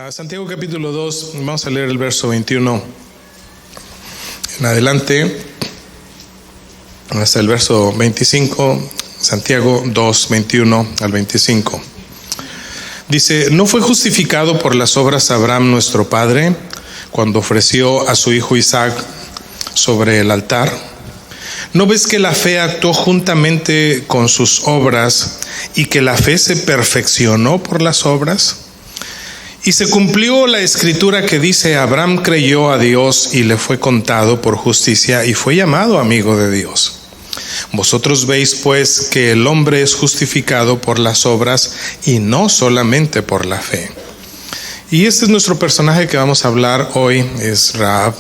Santiago capítulo 2, vamos a leer el verso 21 en adelante hasta el verso 25, Santiago 2, 21 al 25. Dice: ¿no fue justificado por las obras Abraham nuestro padre cuando ofreció a su hijo Isaac sobre el altar? ¿No ves que la fe actuó juntamente con sus obras y que la fe se perfeccionó por las obras? Y se cumplió la escritura que dice: Abraham creyó a Dios y le fue contado por justicia y fue llamado amigo de Dios. Vosotros veis pues que el hombre es justificado por las obras y no solamente por la fe. Y este es nuestro personaje que vamos a hablar hoy, es Rahab,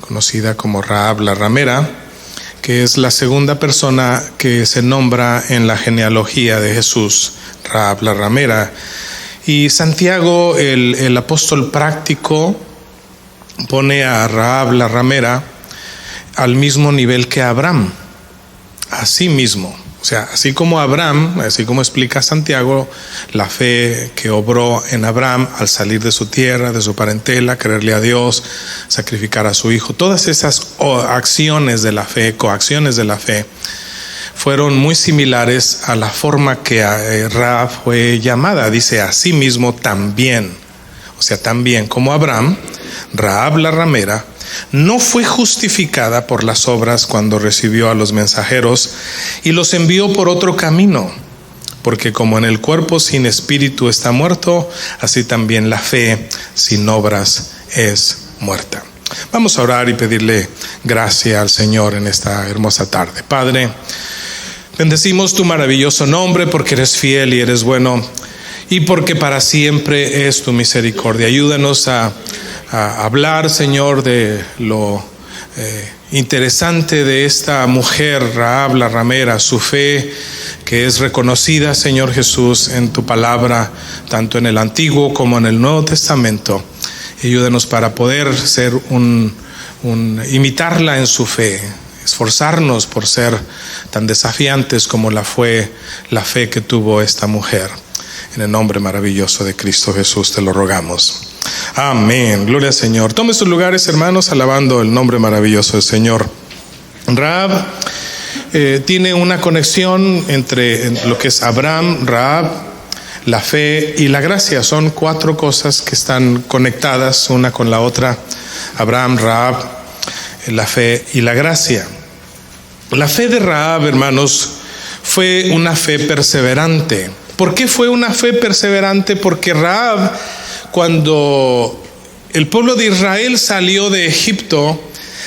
conocida como Rahab la ramera, que es la segunda persona que se nombra en la genealogía de Jesús, Rahab la ramera. Y Santiago, el apóstol práctico, pone a Rahab la ramera al mismo nivel que Abraham, así mismo. O sea, así como Abraham, así como explica Santiago, la fe que obró en Abraham al salir de su tierra, de su parentela, creerle a Dios, sacrificar a su hijo, todas esas acciones de la fe, coacciones de la fe, fueron muy similares a la forma que Rahab fue llamada. Dice: así mismo también, o sea, también como Abraham, Rahab la ramera no fue justificada por las obras cuando recibió a los mensajeros y los envió por otro camino, porque como en el cuerpo sin espíritu está muerto, así también la fe sin obras es muerta. Vamos a orar y pedirle gracia al Señor en esta hermosa tarde. Padre, bendecimos tu maravilloso nombre porque eres fiel y eres bueno y porque para siempre es tu misericordia. Ayúdanos a hablar, Señor, de lo interesante de esta mujer, Rahab la ramera, su fe que es reconocida, Señor Jesús, en tu palabra, tanto en el Antiguo como en el Nuevo Testamento. Ayúdanos para poder ser imitarla en su fe, esforzarnos por ser tan desafiantes como fue la fe que tuvo esta mujer. En el nombre maravilloso de Cristo Jesús te lo rogamos. Amén. Gloria al Señor. Tomen sus lugares, hermanos, alabando el nombre maravilloso del Señor. Rahab tiene una conexión entre lo que es Abraham, Rahab, la fe y la gracia. Son cuatro cosas que están conectadas una con la otra: Abraham, Rahab, la fe y la gracia. La fe de Rahab, hermanos, fue una fe perseverante. ¿Por qué fue una fe perseverante? Porque Rahab, cuando el pueblo de Israel salió de Egipto,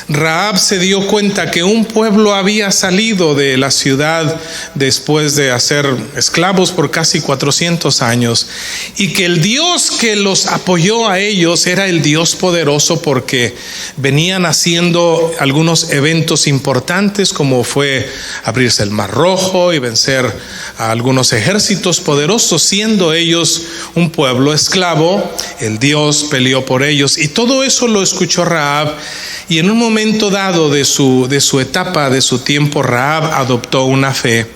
Rahab se dio cuenta que un pueblo había salido de la ciudad después de ser esclavos por casi 400 años y que el Dios que los apoyó a ellos era el Dios poderoso, porque venían haciendo algunos eventos importantes como fue abrirse el Mar Rojo y vencer a algunos ejércitos poderosos. Siendo ellos un pueblo esclavo, el Dios peleó por ellos y todo eso lo escuchó Rahab. Y en un momento dado de su etapa, de su tiempo, Rahab adoptó una fe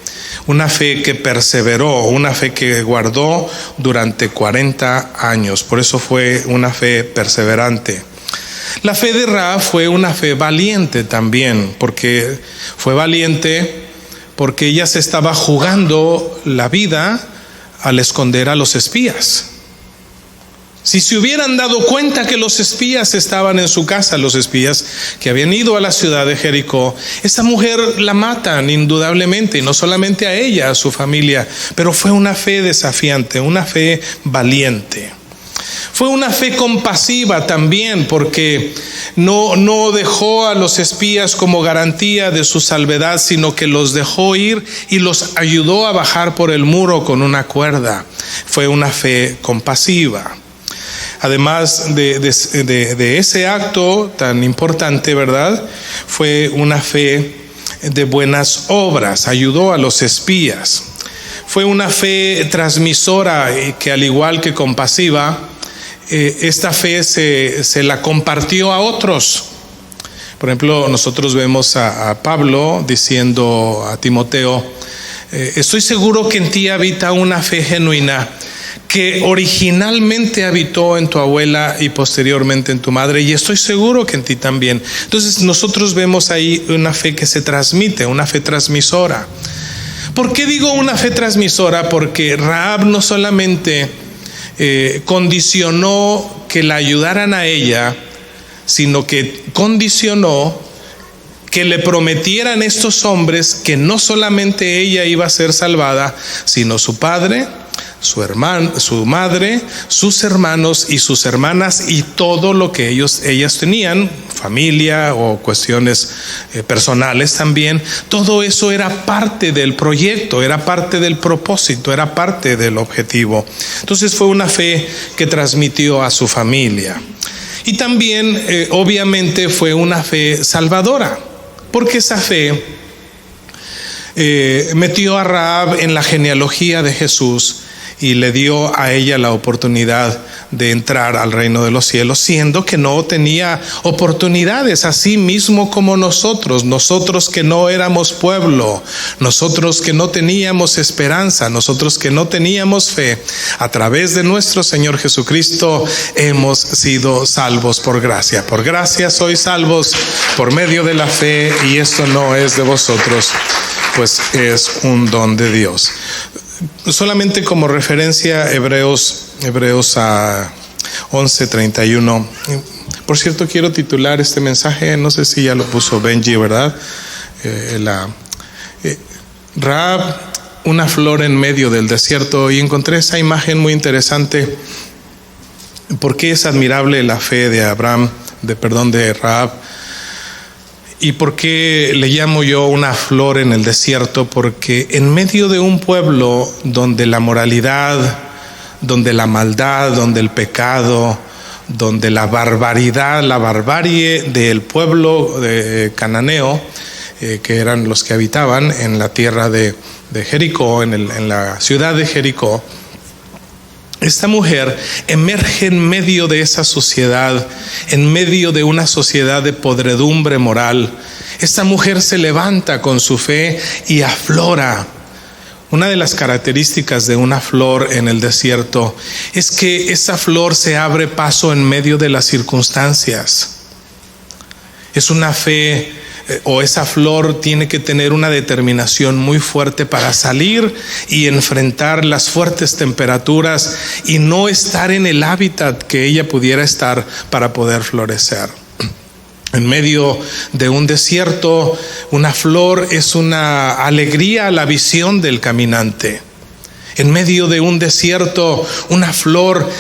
que perseveró, una fe que guardó durante 40 años. Por eso fue una fe perseverante. La fe de Rahab fue una fe valiente también, porque fue valiente porque ella se estaba jugando la vida al esconder a los espías. Si se hubieran dado cuenta que los espías estaban en su casa, los espías que habían ido a la ciudad de Jericó, esta mujer la matan indudablemente, y no solamente a ella, a su familia, pero fue una fe desafiante, una fe valiente. Fue una fe compasiva también, porque no dejó a los espías como garantía de su salvedad, sino que los dejó ir y los ayudó a bajar por el muro con una cuerda. Fue una fe compasiva. Además de ese acto tan importante, ¿verdad?, fue una fe de buenas obras, ayudó a los espías. Fue una fe transmisora que, al igual que compasiva, esta fe se la compartió a otros. Por ejemplo, nosotros vemos a Pablo diciendo a Timoteo: estoy seguro que en ti habita una fe genuina que originalmente habitó en tu abuela y posteriormente en tu madre, y estoy seguro que en ti también. Entonces nosotros vemos ahí una fe que se transmite, una fe transmisora. ¿Por qué digo una fe transmisora? Porque Rahab no solamente condicionó que la ayudaran a ella, sino que condicionó que le prometieran estos hombres que no solamente ella iba a ser salvada, sino su padre, su hermano, su madre, sus hermanos y sus hermanas, y todo lo que ellas tenían, familia o cuestiones personales también. Todo eso era parte del proyecto, era parte del propósito, era parte del objetivo. Entonces fue una fe que transmitió a su familia. Y también obviamente fue una fe salvadora, porque esa fe metió a Rahab en la genealogía de Jesús y le dio a ella la oportunidad de entrar al reino de los cielos, siendo que no tenía oportunidades, así mismo como nosotros que no éramos pueblo, nosotros que no teníamos esperanza, nosotros que no teníamos fe. A través de nuestro Señor Jesucristo hemos sido salvos por gracia. Por gracia sois salvos por medio de la fe, y esto no es de vosotros, pues es un don de Dios. Solamente como referencia, Hebreos 11:31. Por cierto, quiero titular este mensaje, no sé si ya lo puso Benji, ¿verdad? Rahab, una flor en medio del desierto. Y encontré esa imagen muy interesante. ¿Por qué es admirable la fe de de Rahab? ¿Y por qué le llamo yo una flor en el desierto? Porque en medio de un pueblo donde la moralidad, donde la maldad, donde el pecado, donde la barbarie del pueblo cananeo, que eran los que habitaban en la tierra de Jericó, en la ciudad de Jericó, esta mujer emerge en medio de esa sociedad, en medio de una sociedad de podredumbre moral. Esta mujer se levanta con su fe y aflora. Una de las características de una flor en el desierto es que esa flor se abre paso en medio de las circunstancias. Es una fe, o esa flor tiene que tener una determinación muy fuerte para salir y enfrentar las fuertes temperaturas y no estar en el hábitat que ella pudiera estar para poder florecer. En medio de un desierto, una flor es una alegría a la visión del caminante. En medio de un desierto, una flor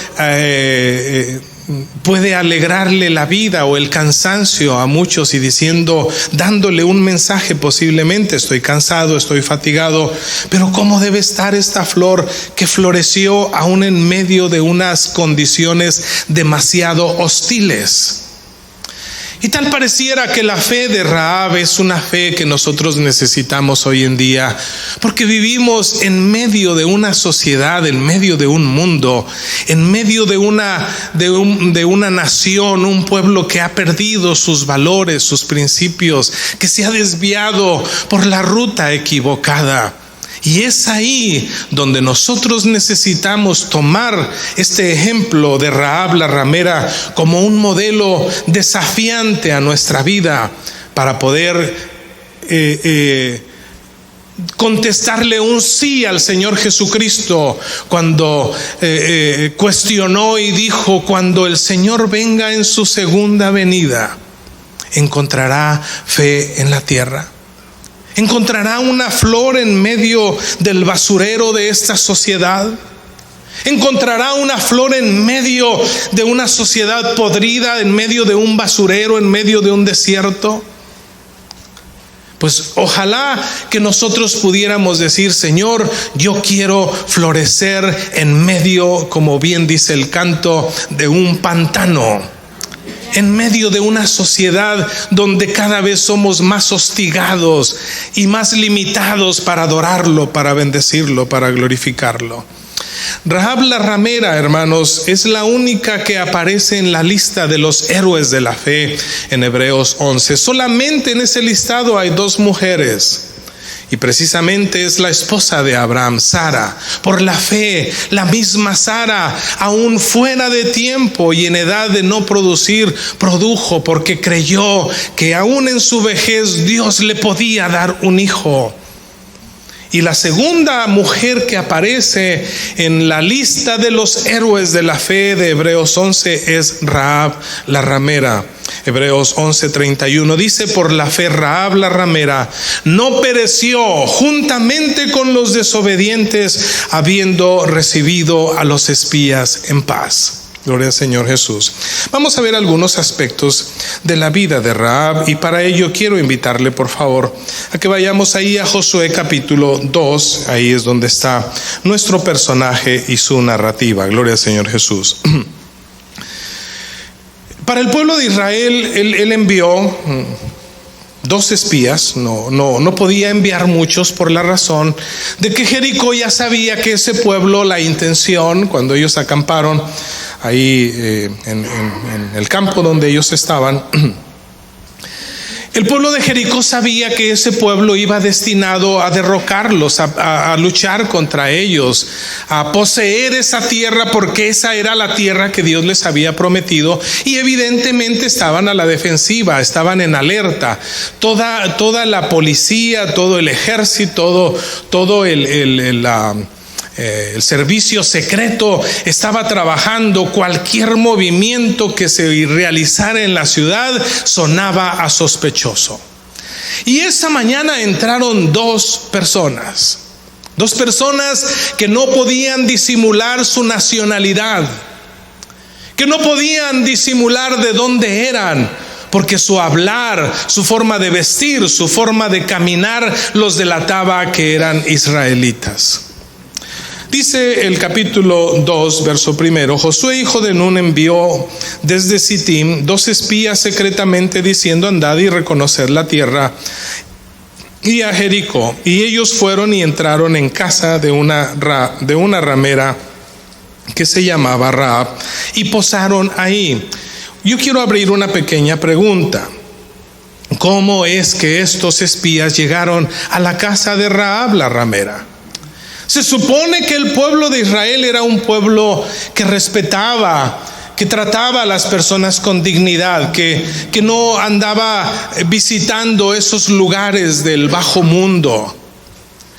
puede alegrarle la vida o el cansancio a muchos, y dándole un mensaje posiblemente: estoy cansado, estoy fatigado. Pero ¿cómo debe estar esta flor que floreció aún en medio de unas condiciones demasiado hostiles? Y tal pareciera que la fe de Rahab es una fe que nosotros necesitamos hoy en día, porque vivimos en medio de una sociedad, en medio de un mundo, en medio de una nación, un pueblo que ha perdido sus valores, sus principios, que se ha desviado por la ruta equivocada. Y es ahí donde nosotros necesitamos tomar este ejemplo de Rahab la ramera como un modelo desafiante a nuestra vida, para poder contestarle un sí al Señor Jesucristo cuando cuestionó y dijo: cuando el Señor venga en su segunda venida, ¿encontrará fe en la tierra? ¿Encontrará una flor en medio del basurero de esta sociedad? ¿Encontrará una flor en medio de una sociedad podrida, en medio de un basurero, en medio de un desierto? Pues ojalá que nosotros pudiéramos decir: Señor, yo quiero florecer en medio, como bien dice el canto, de un pantano, en medio de una sociedad donde cada vez somos más hostigados y más limitados para adorarlo, para bendecirlo, para glorificarlo. Rahab la ramera, hermanos, es la única que aparece en la lista de los héroes de la fe en Hebreos 11. Solamente en ese listado hay 2 mujeres, Y precisamente es la esposa de Abraham, Sara. Por la fe, la misma Sara, aún fuera de tiempo y en edad de no producir, produjo, porque creyó que aún en su vejez Dios le podía dar un hijo. Y la segunda mujer que aparece en la lista de los héroes de la fe de Hebreos 11 es Rahab la ramera. Hebreos 11:31 dice: por la fe Rahab la ramera no pereció juntamente con los desobedientes, habiendo recibido a los espías en paz. Gloria al Señor Jesús. Vamos a ver algunos aspectos de la vida de Rahab, y para ello quiero invitarle, por favor, a que vayamos ahí a Josué capítulo 2. Ahí es donde está nuestro personaje y su narrativa. Gloria al Señor Jesús. Para el pueblo de Israel, él envió 2 espías. No podía enviar muchos por la razón de que Jericó ya sabía que ese pueblo, la intención, cuando ellos acamparon ahí en el campo donde ellos estaban, el pueblo de Jericó sabía que ese pueblo iba destinado a derrocarlos, a luchar contra ellos, a poseer esa tierra, porque esa era la tierra que Dios les había prometido, y evidentemente estaban a la defensiva, estaban en alerta. Toda la policía, todo el ejército, todo el servicio secreto estaba trabajando. Cualquier movimiento que se realizara en la ciudad sonaba a sospechoso. Y esa mañana entraron 2 personas que no podían disimular su nacionalidad, que no podían disimular de dónde eran, porque su hablar, su forma de vestir, su forma de caminar los delataba que eran israelitas. Dice el capítulo 2, verso 1: Josué hijo de Nun envió desde Sittim 2 espías secretamente, diciendo: andad y reconoced la tierra y a Jericó. Y ellos fueron y entraron en casa de una ramera que se llamaba Rahab, y posaron ahí. Yo quiero abrir una pequeña pregunta. ¿Cómo es que estos espías llegaron a la casa de Rahab la ramera? Se supone que el pueblo de Israel era un pueblo que respetaba, que trataba a las personas con dignidad, que no andaba visitando esos lugares del bajo mundo.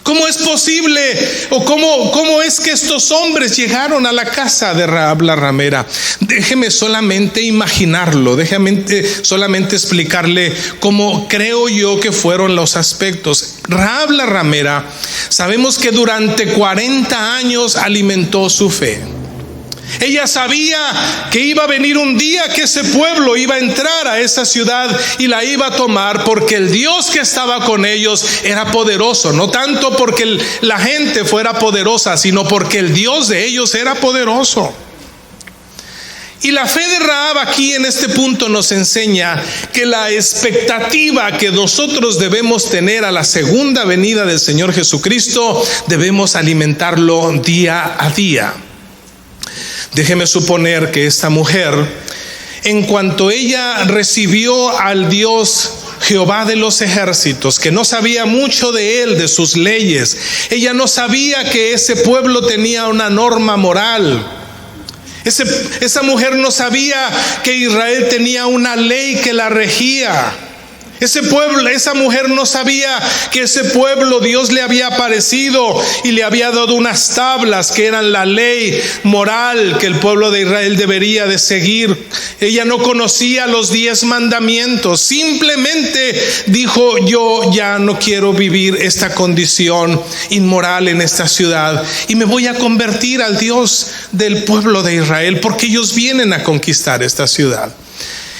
¿Cómo es posible, o cómo es que estos hombres llegaron a la casa de Rahab la ramera? Déjeme solamente imaginarlo, déjeme solamente explicarle cómo creo yo que fueron los aspectos. Rahab la ramera, sabemos que durante 40 años alimentó su fe. Ella sabía que iba a venir un día que ese pueblo iba a entrar a esa ciudad y la iba a tomar, porque el Dios que estaba con ellos era poderoso. No tanto porque la gente fuera poderosa, sino porque el Dios de ellos era poderoso. Y la fe de Rahab aquí en este punto nos enseña que la expectativa que nosotros debemos tener a la segunda venida del Señor Jesucristo, debemos alimentarlo día a día. Déjeme suponer que esta mujer, en cuanto ella recibió al Dios Jehová de los ejércitos, que no sabía mucho de él, de sus leyes, ella no sabía que ese pueblo tenía una norma moral. Esa mujer no sabía que Israel tenía una ley que la regía. Esa mujer no sabía que ese pueblo Dios le había aparecido y le había dado unas tablas que eran la ley moral que el pueblo de Israel debería de seguir. Ella no conocía los 10 mandamientos. Simplemente dijo: yo ya no quiero vivir esta condición inmoral en esta ciudad y me voy a convertir al Dios del pueblo de Israel, porque ellos vienen a conquistar esta ciudad.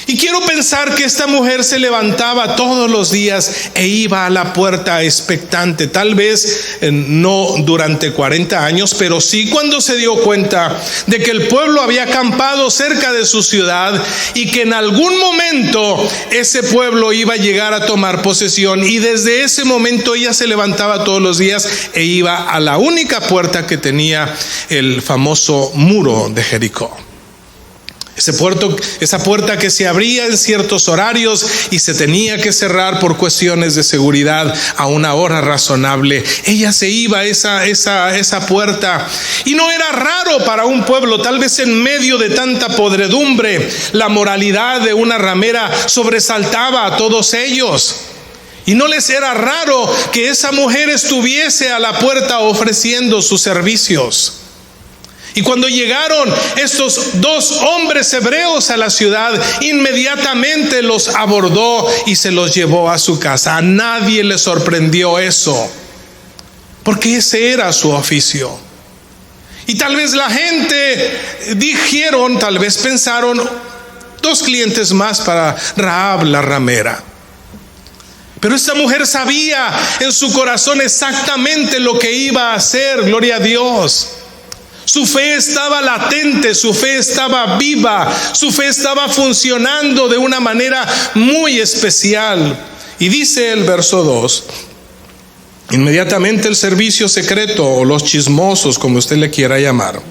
Y quiero pensar que esta mujer se levantaba todos los días e iba a la puerta expectante. Tal vez no durante 40 años, pero sí cuando se dio cuenta de que el pueblo había acampado cerca de su ciudad y que en algún momento ese pueblo iba a llegar a tomar posesión. Y desde ese momento ella se levantaba todos los días e iba a la única puerta que tenía el famoso muro de Jericó. Esa puerta que se abría en ciertos horarios y se tenía que cerrar por cuestiones de seguridad a una hora razonable. Ella se iba a esa puerta, y no era raro para un pueblo. Tal vez en medio de tanta podredumbre, la moralidad de una ramera sobresaltaba a todos ellos. Y no les era raro que esa mujer estuviese a la puerta ofreciendo sus servicios. Y cuando llegaron estos dos hombres hebreos a la ciudad, inmediatamente los abordó y se los llevó a su casa. A nadie le sorprendió eso, porque ese era su oficio. Y tal vez la gente tal vez pensaron, 2 clientes más para Rahab la ramera. Pero esta mujer sabía en su corazón exactamente lo que iba a hacer, gloria a Dios. Su fe estaba latente, su fe estaba viva, su fe estaba funcionando de una manera muy especial. Y dice el verso 2, inmediatamente el servicio secreto, o los chismosos, como usted le quiera llamar,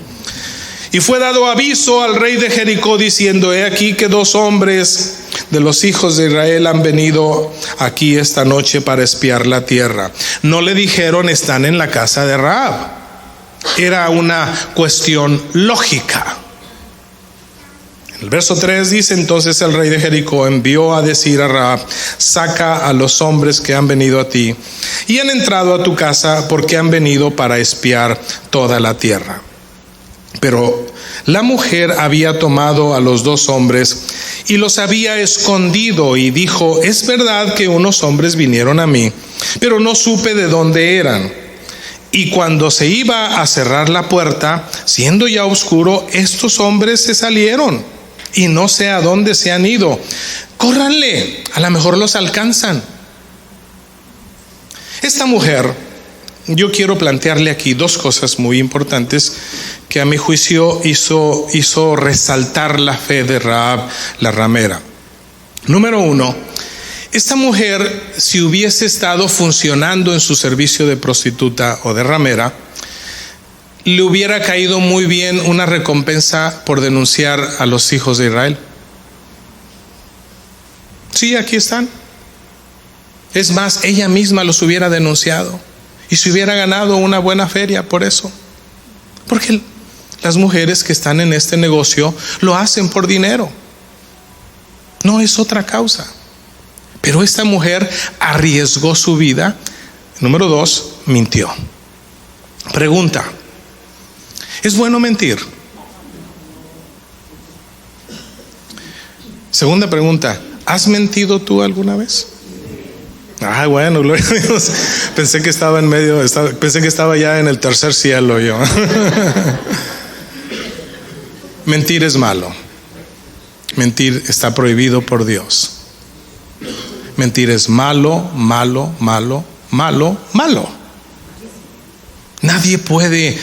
y fue dado aviso al rey de Jericó diciendo: he aquí que 2 hombres de los hijos de Israel han venido aquí esta noche para espiar la tierra. No le dijeron: están en la casa de Rahab. Era una cuestión lógica. El verso 3 dice: entonces el rey de Jericó envió a decir a Rahab: saca a los hombres que han venido a ti y han entrado a tu casa, porque han venido para espiar toda la tierra. Pero la mujer había tomado a los 2 hombres y los había escondido, y dijo: es verdad que unos hombres vinieron a mí, pero no supe de dónde eran. Y cuando se iba a cerrar la puerta, siendo ya oscuro, estos hombres se salieron y no sé a dónde se han ido. Córranle, a lo mejor los alcanzan. Esta mujer, yo quiero plantearle aquí 2 cosas muy importantes que a mi juicio hizo resaltar la fe de Rahab la ramera. Número 1, esta mujer, si hubiese estado funcionando en su servicio de prostituta o de ramera, le hubiera caído muy bien una recompensa por denunciar a los hijos de Israel. Sí, aquí están. Es más, ella misma los hubiera denunciado y se hubiera ganado una buena feria por eso. Porque las mujeres que están en este negocio lo hacen por dinero. No es otra causa. Pero esta mujer arriesgó su vida. Número 2, mintió. Pregunta: ¿es bueno mentir? Segunda pregunta: ¿has mentido tú alguna vez? Bueno, gloria a Dios. Pensé que estaba ya en el tercer cielo yo. Mentir es malo. Mentir está prohibido por Dios. Mentir es malo, malo, malo, malo, malo. Nadie puede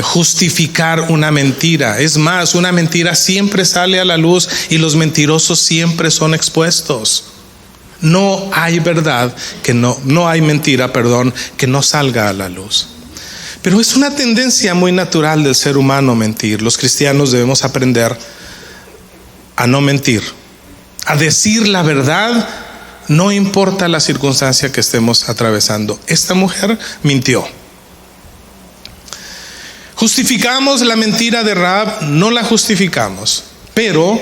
justificar una mentira. Es más, una mentira siempre sale a la luz y los mentirosos siempre son expuestos. No hay verdad no hay mentira, que no salga a la luz. Pero es una tendencia muy natural del ser humano mentir. Los cristianos debemos aprender a no mentir, a decir la verdad, no importa la circunstancia que estemos atravesando. Esta mujer mintió. ¿Justificamos la mentira de Rahab? No la justificamos, pero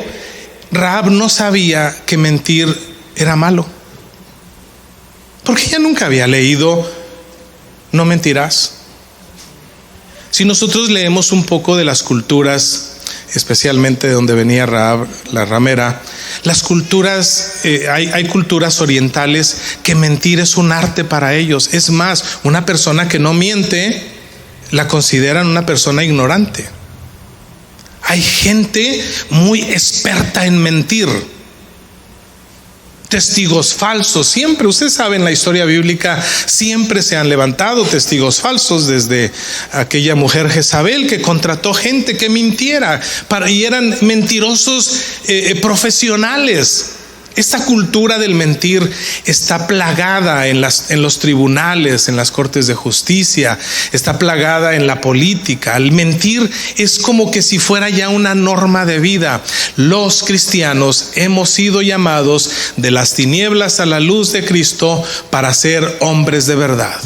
Rahab no sabía que mentir era malo, porque ella nunca había leído no mentirás. Si nosotros leemos un poco de las culturas, especialmente de donde venía Rahab la ramera, las culturas, hay culturas orientales que mentir es un arte para ellos. Es más, una persona que no miente la consideran una persona ignorante. Hay gente muy experta en mentir. Testigos falsos, siempre, usted sabe, en la historia bíblica siempre se han levantado testigos falsos, desde aquella mujer Jezabel que contrató gente que mintiera y eran mentirosos profesionales. Esta cultura del mentir está plagada en los tribunales, en las cortes de justicia, está plagada en la política. El mentir es como que si fuera ya una norma de vida. Los cristianos hemos sido llamados de las tinieblas a la luz de Cristo para ser hombres de verdad.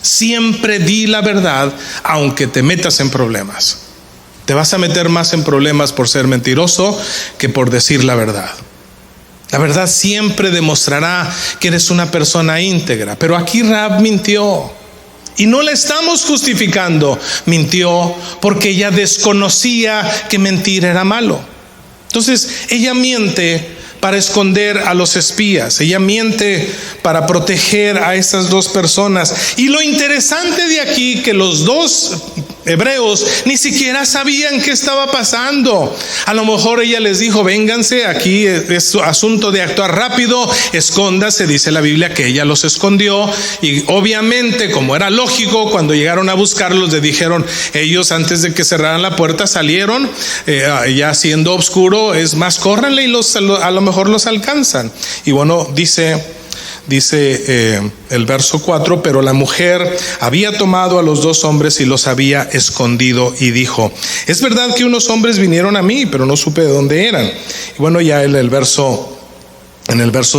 Siempre di la verdad, aunque te metas en problemas. Te vas a meter más en problemas por ser mentiroso que por decir la verdad. La verdad siempre demostrará que eres una persona íntegra. Pero aquí Rahab mintió. Y no la estamos justificando. Mintió porque ella desconocía que mentir era malo. Entonces ella miente para esconder a los espías. Ella miente para proteger a estas dos personas. Y lo interesante de aquí, que los dos hebreos ni siquiera sabían qué estaba pasando. A lo mejor ella les dijo: vénganse, aquí es asunto de actuar rápido, escóndase. Dice la Biblia que ella los escondió, y obviamente, como era lógico, cuando llegaron a buscarlos, le dijeron ellos, antes de que cerraran la puerta, salieron, ya siendo oscuro, es más, córranle y a lo mejor los alcanzan. Y bueno, dice el verso 4: pero la mujer había tomado a los dos hombres y los había escondido, y dijo: es verdad que unos hombres vinieron a mí, pero no supe de dónde eran. Y bueno, ya en el verso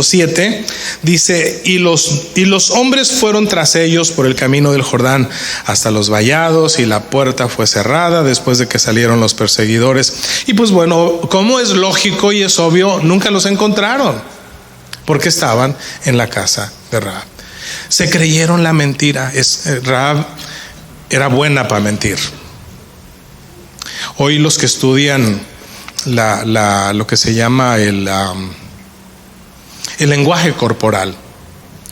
7 dice: y los hombres fueron tras ellos por el camino del Jordán hasta los vallados, y la puerta fue cerrada después de que salieron los perseguidores. Y pues bueno, como es lógico y es obvio, nunca los encontraron, porque estaban en la casa de Rahab. Se creyeron la mentira. Rahab era buena para mentir. Hoy los que estudian lo que se llama el lenguaje corporal,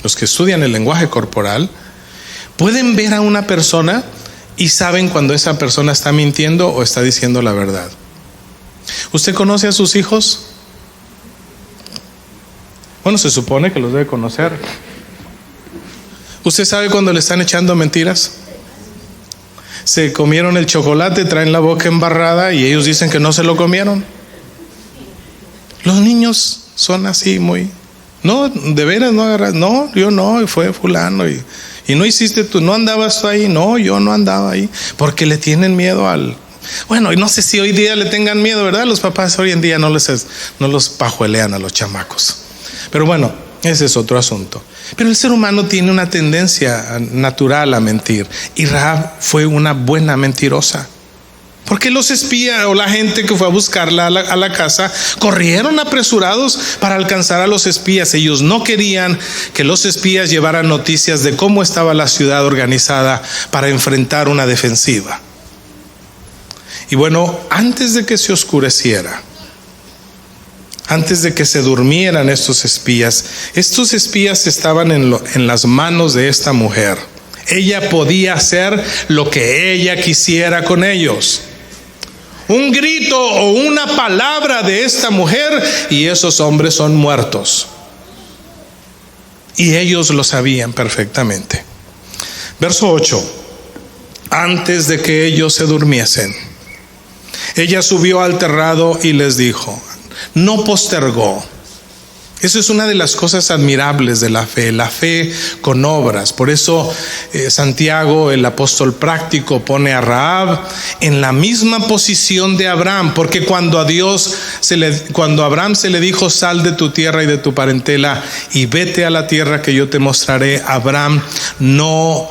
los que estudian el lenguaje corporal pueden ver a una persona y saben cuando esa persona está mintiendo o está diciendo la verdad. ¿Usted conoce a sus hijos? Bueno, se supone que los debe conocer. ¿Usted sabe cuando le están echando mentiras? Se comieron el chocolate, traen la boca embarrada y ellos dicen que no se lo comieron. Los niños son así muy... No, de veras no agarras. No, yo no, fue fulano. Y no hiciste tú, no andabas tú ahí. No, yo no andaba ahí. Porque le tienen miedo al... Bueno, y no sé si hoy día le tengan miedo, ¿verdad? Los papás hoy en día no los pajuelean a los chamacos. Pero bueno, ese es otro asunto. Pero el ser humano tiene una tendencia natural a mentir, y Rahab fue una buena mentirosa. Porque los espías o la gente que fue a buscarla a la casa corrieron apresurados para alcanzar a los espías. Ellos no querían que los espías llevaran noticias de cómo estaba la ciudad organizada para enfrentar una defensiva. Y bueno, antes de que se oscureciera, antes de que se durmieran estos espías estaban en las manos de esta mujer. Ella podía hacer lo que ella quisiera con ellos. Un grito o una palabra de esta mujer y esos hombres son muertos. Y ellos lo sabían perfectamente. Verso 8: antes de que ellos se durmiesen, ella subió al terrado y les dijo. No postergó. Eso es una de las cosas admirables de la fe con obras. Por eso Santiago, el apóstol práctico, pone a Rahab en la misma posición de Abraham, porque cuando a Abraham se le dijo: sal de tu tierra y de tu parentela y vete a la tierra que yo te mostraré, Abraham no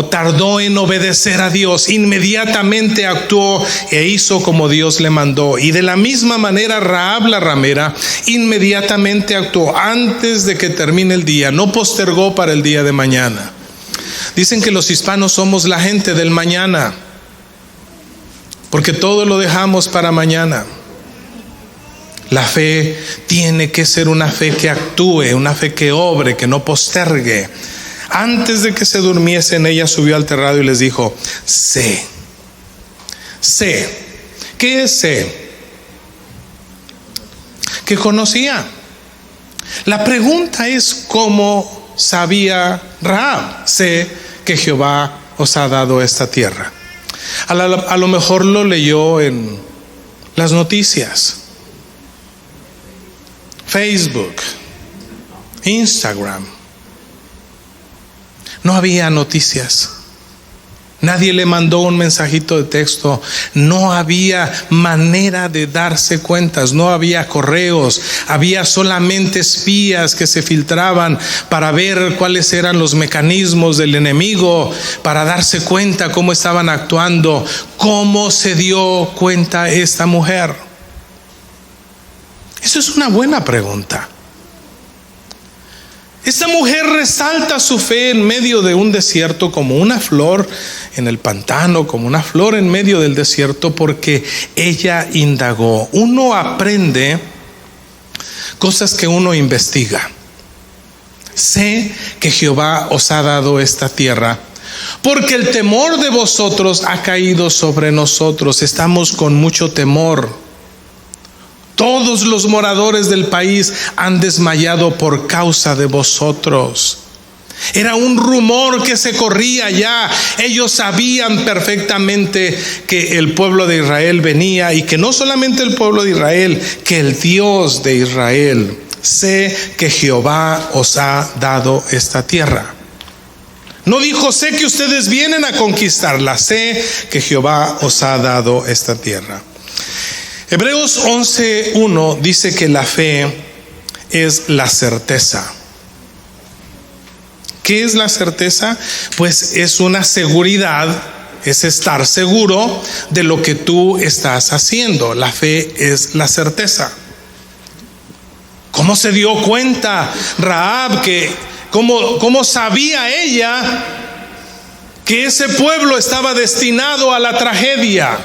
tardó en obedecer a Dios, inmediatamente actuó e hizo como Dios le mandó. Y de la misma manera Rahab la ramera inmediatamente actuó antes de que termine el día, no postergó para el día de mañana. Dicen que los hispanos somos la gente del mañana, porque todo lo dejamos para mañana. La fe tiene que ser una fe que actúe, una fe que obre, que no postergue. Antes de que se durmiesen, ella subió al terrado y les dijo: sé. ¿Qué es sé? Que conocía. La pregunta es cómo sabía Rahab. Sé que Jehová os ha dado esta tierra. A lo mejor lo leyó en las noticias. Facebook, Instagram. No había noticias. Nadie le mandó un mensajito de texto. No había manera de darse cuentas. No había correos. Había solamente espías que se filtraban para ver cuáles eran los mecanismos del enemigo, para darse cuenta cómo estaban actuando. ¿Cómo se dio cuenta esta mujer? Eso es una buena pregunta. Esta mujer resalta su fe en medio de un desierto, como una flor en el pantano, como una flor en medio del desierto, porque ella indagó. Uno aprende cosas que uno investiga. Sé que Jehová os ha dado esta tierra, porque el temor de vosotros ha caído sobre nosotros. Estamos con mucho temor. Todos los moradores del país han desmayado por causa de vosotros. Era un rumor que se corría ya. Ellos sabían perfectamente que el pueblo de Israel venía, y que no solamente el pueblo de Israel, que el Dios de Israel. Sé que Jehová os ha dado esta tierra. No dijo, sé que ustedes vienen a conquistarla. Sé que Jehová os ha dado esta tierra. Hebreos 11:1 dice que la fe es la certeza. ¿Qué es la certeza? Pues es una seguridad, es estar seguro de lo que tú estás haciendo. La fe es la certeza. ¿Cómo se dio cuenta Rahab cómo sabía ella que ese pueblo estaba destinado a la tragedia?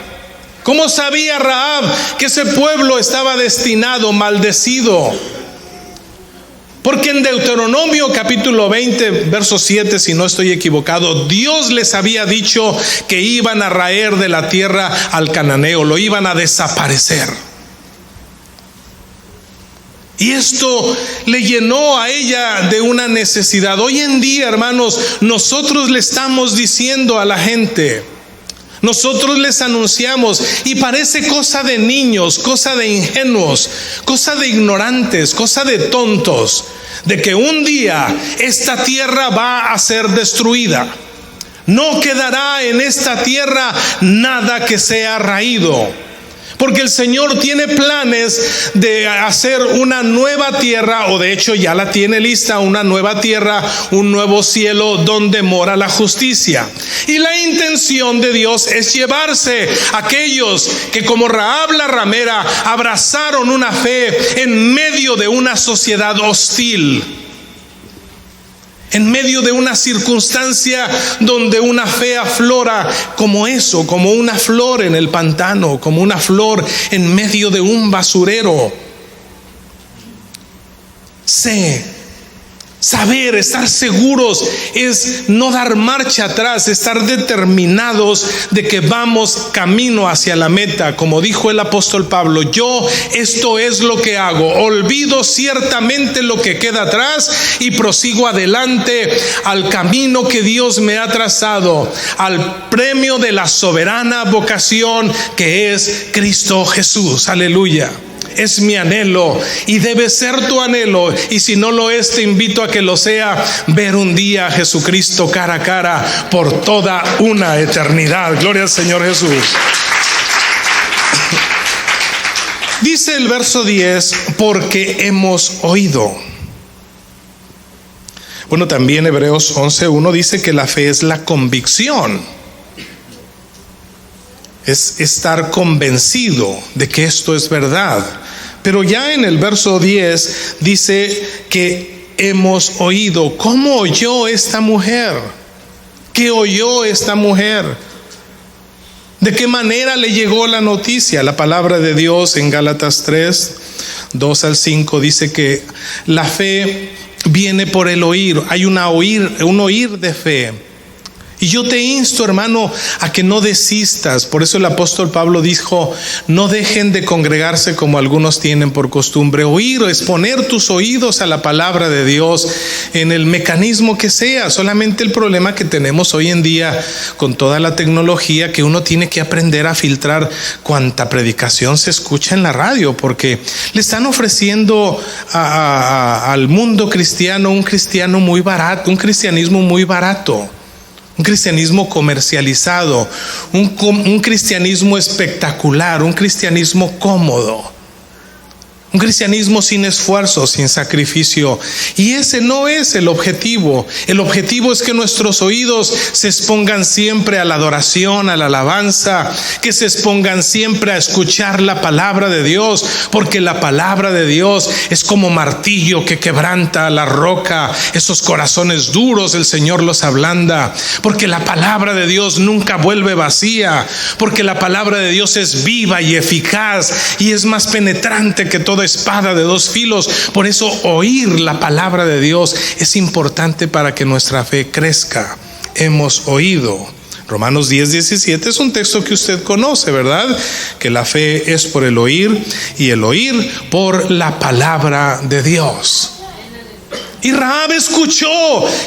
¿Cómo sabía Rahab que ese pueblo estaba destinado, maldecido? Porque en Deuteronomio capítulo 20, verso 7, si no estoy equivocado, Dios les había dicho que iban a raer de la tierra al cananeo, lo iban a desaparecer. Y esto le llenó a ella de una necesidad. Hoy en día, hermanos, nosotros le estamos diciendo a la gente, nosotros les anunciamos, y parece cosa de niños, cosa de ingenuos, cosa de ignorantes, cosa de tontos, de que un día esta tierra va a ser destruida. No quedará en esta tierra nada que sea raído. Porque el Señor tiene planes de hacer una nueva tierra, o de hecho ya la tiene lista, una nueva tierra, un nuevo cielo donde mora la justicia. Y la intención de Dios es llevarse a aquellos que, como Rahab la ramera, abrazaron una fe en medio de una sociedad hostil. En medio de una circunstancia donde una fe aflora como eso, como una flor en el pantano, como una flor en medio de un basurero. Saber, estar seguros es no dar marcha atrás, estar determinados de que vamos camino hacia la meta. Como dijo el apóstol Pablo, yo esto es lo que hago, olvido ciertamente lo que queda atrás y prosigo adelante al camino que Dios me ha trazado, al premio de la soberana vocación que es Cristo Jesús. Aleluya. Es mi anhelo y debe ser tu anhelo, y si no lo es, te invito a que lo sea, ver un día a Jesucristo cara a cara por toda una eternidad. Gloria al Señor Jesús. Dice el verso 10, porque hemos oído. Bueno, también Hebreos 11:1 dice que la fe es la convicción. Es estar convencido de que esto es verdad. Pero ya en el verso 10 dice que hemos oído. ¿Cómo oyó esta mujer? ¿Qué oyó esta mujer? ¿De qué manera le llegó la noticia? La palabra de Dios en Gálatas 3, 2 al 5 dice que la fe viene por el oír. Hay un oír de fe. Y yo te insto, hermano, a que no desistas. Por eso el apóstol Pablo dijo: no dejen de congregarse como algunos tienen por costumbre. Oír o exponer tus oídos a la palabra de Dios en el mecanismo que sea. Solamente el problema que tenemos hoy en día con toda la tecnología, que uno tiene que aprender a filtrar cuánta predicación se escucha en la radio, porque le están ofreciendo al mundo cristiano un cristiano muy barato, un cristianismo muy barato. Un cristianismo comercializado, un cristianismo espectacular, un cristianismo cómodo, un cristianismo sin esfuerzo, sin sacrificio. Y ese no es el objetivo. El objetivo es que nuestros oídos se expongan siempre a la adoración, a la alabanza, que se expongan siempre a escuchar la palabra de Dios, porque la palabra de Dios es como martillo que quebranta la roca. Esos corazones duros el Señor los ablanda, porque la palabra de Dios nunca vuelve vacía, porque la palabra de Dios es viva y eficaz y es más penetrante que toda espada de dos filos. Por eso oír la palabra de Dios es importante para que nuestra fe crezca. Hemos oído. Romanos 10:17 es un texto que usted conoce, ¿verdad? Que la fe es por el oír y el oír por la palabra de Dios. Y Rahab escuchó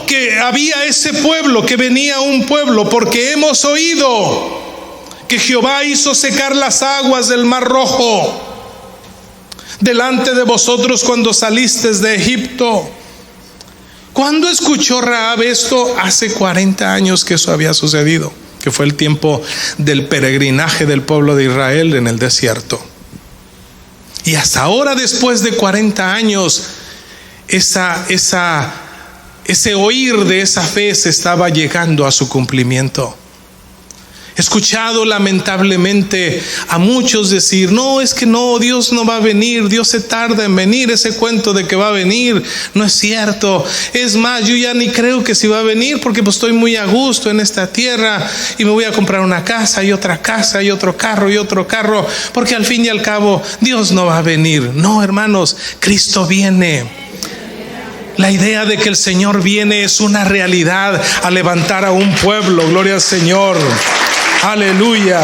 que había ese pueblo, que venía un pueblo, porque hemos oído que Jehová hizo secar las aguas del Mar Rojo delante de vosotros cuando salisteis de Egipto. ¿Cuándo escuchó Rahab esto? Hace 40 años que eso había sucedido, que fue el tiempo del peregrinaje del pueblo de Israel en el desierto. Y hasta ahora, después de 40 años, ese oír de esa fe se estaba llegando a su cumplimiento. He escuchado lamentablemente a muchos decir: no, es que no, Dios no va a venir, Dios se tarda en venir, ese cuento de que va a venir no es cierto. Es más, yo ya ni creo que si va a venir, porque pues estoy muy a gusto en esta tierra y me voy a comprar una casa y otra casa y otro carro y otro carro, porque al fin y al cabo Dios no va a venir. No, hermanos, Cristo viene. La idea de que el Señor viene es una realidad a levantar a un pueblo. Gloria al Señor. Aleluya.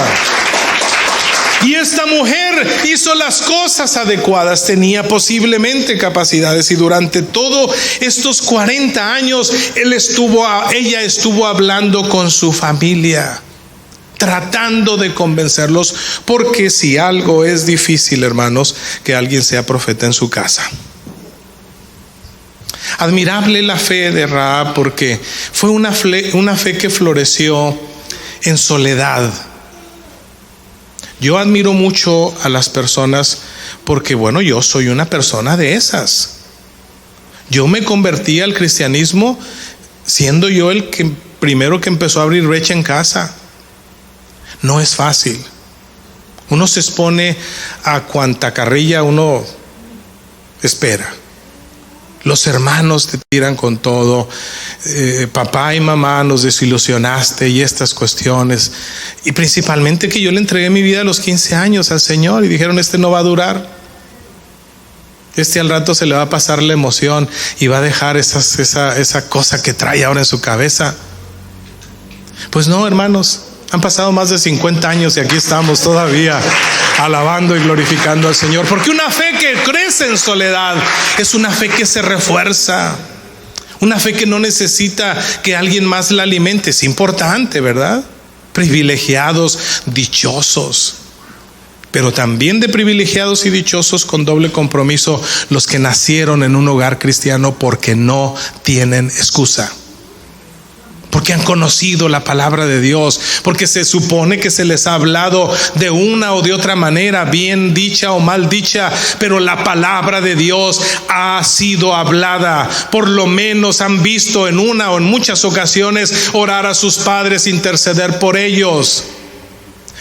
Y esta mujer hizo las cosas adecuadas, tenía posiblemente capacidades, y durante todos estos 40 años ella estuvo hablando con su familia, tratando de convencerlos, porque si algo es difícil, hermanos, que alguien sea profeta en su casa. Admirable la fe de Rahab, porque fue una fe que floreció en soledad. Yo admiro mucho a las personas, porque bueno, yo soy una persona de esas. Yo me convertí al cristianismo siendo yo el que primero que empezó a abrir brecha en casa. No es fácil. Uno se expone a cuanta carrilla uno espera. Los hermanos te tiran con todo. Papá y mamá, nos desilusionaste, y estas cuestiones. Y principalmente que yo le entregué mi vida a los 15 años al Señor y dijeron: este no va a durar. Este al rato se le va a pasar la emoción y va a dejar esa cosa que trae ahora en su cabeza. Pues no, hermanos, han pasado más de 50 años y aquí estamos todavía alabando y glorificando al Señor, porque una fe que crece en soledad es una fe que se refuerza, una fe que no necesita que alguien más la alimente. Es importante, ¿verdad? Privilegiados, dichosos, pero también de privilegiados y dichosos con doble compromiso los que nacieron en un hogar cristiano, porque no tienen excusa. Porque han conocido la palabra de Dios, porque se supone que se les ha hablado de una o de otra manera, bien dicha o mal dicha, pero la palabra de Dios ha sido hablada. Por lo menos han visto en una o en muchas ocasiones orar a sus padres, interceder por ellos.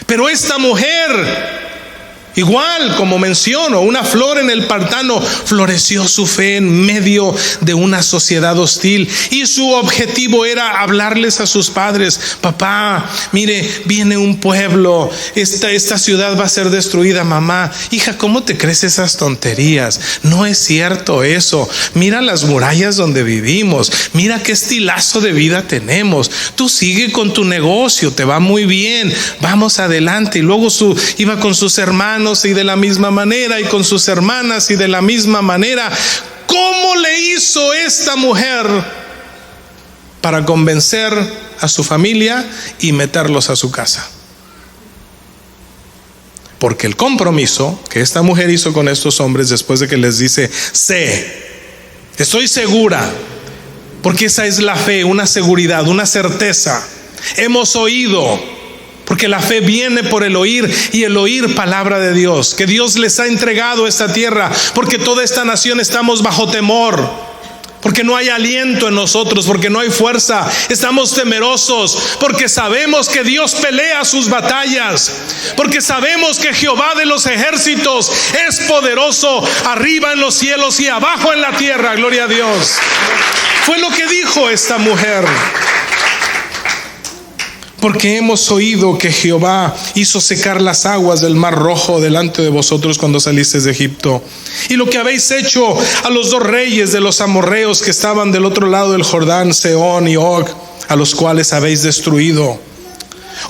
Pero esta mujer Igual, como menciono, una flor en el pantano, floreció su fe en medio de una sociedad hostil, y su objetivo era hablarles a sus padres: papá, mire, viene un pueblo, esta ciudad va a ser destruida. Mamá, hija, ¿cómo te crees esas tonterías? No es cierto eso. Mira las murallas donde vivimos, mira qué estilazo de vida tenemos. Tú sigue con tu negocio, te va muy bien, vamos adelante. Y luego iba con sus hermanos y de la misma manera, y con sus hermanas y de la misma manera. ¿Cómo le hizo esta mujer para convencer a su familia y meterlos a su casa? Porque el compromiso que esta mujer hizo con estos hombres, después de que les dice: estoy segura, porque esa es la fe, una seguridad, una certeza. Hemos oído. Porque la fe viene por el oír, y el oír palabra de Dios, que Dios les ha entregado esta tierra, porque toda esta nación estamos bajo temor, porque no hay aliento en nosotros, porque no hay fuerza, estamos temerosos, porque sabemos que Dios pelea sus batallas, porque sabemos que Jehová de los ejércitos es poderoso arriba en los cielos y abajo en la tierra. Gloria a Dios. Fue lo que dijo esta mujer. Porque hemos oído que Jehová hizo secar las aguas del mar Rojo delante de vosotros cuando salisteis de Egipto, y lo que habéis hecho a los 2 reyes de los amorreos que estaban del otro lado del Jordán, Sehón y Og, a los cuales habéis destruido.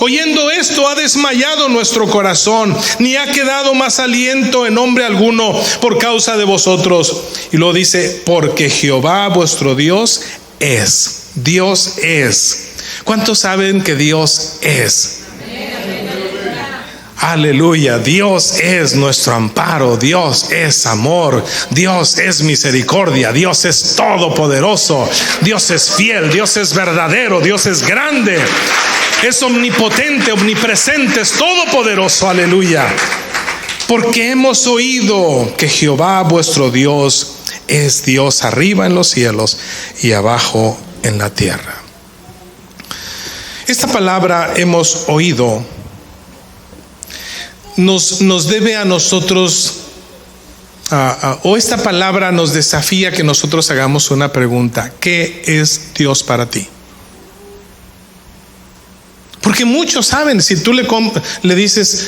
Oyendo esto, ha desmayado nuestro corazón, ni ha quedado más aliento en hombre alguno por causa de vosotros. Y luego dice: porque Jehová vuestro Dios es. Dios es. ¿Cuántos saben que Dios es? Aleluya. Dios es nuestro amparo, Dios es amor, Dios es misericordia, Dios es todopoderoso, Dios es fiel, Dios es verdadero, Dios es grande, es omnipotente, omnipresente, es todopoderoso. Aleluya. Porque hemos oído que Jehová vuestro Dios es Dios arriba en los cielos y abajo en la tierra. Esta palabra hemos oído nos debe a nosotros, o esta palabra nos desafía que nosotros hagamos una pregunta: ¿qué es Dios para ti? Porque muchos saben, si tú le dices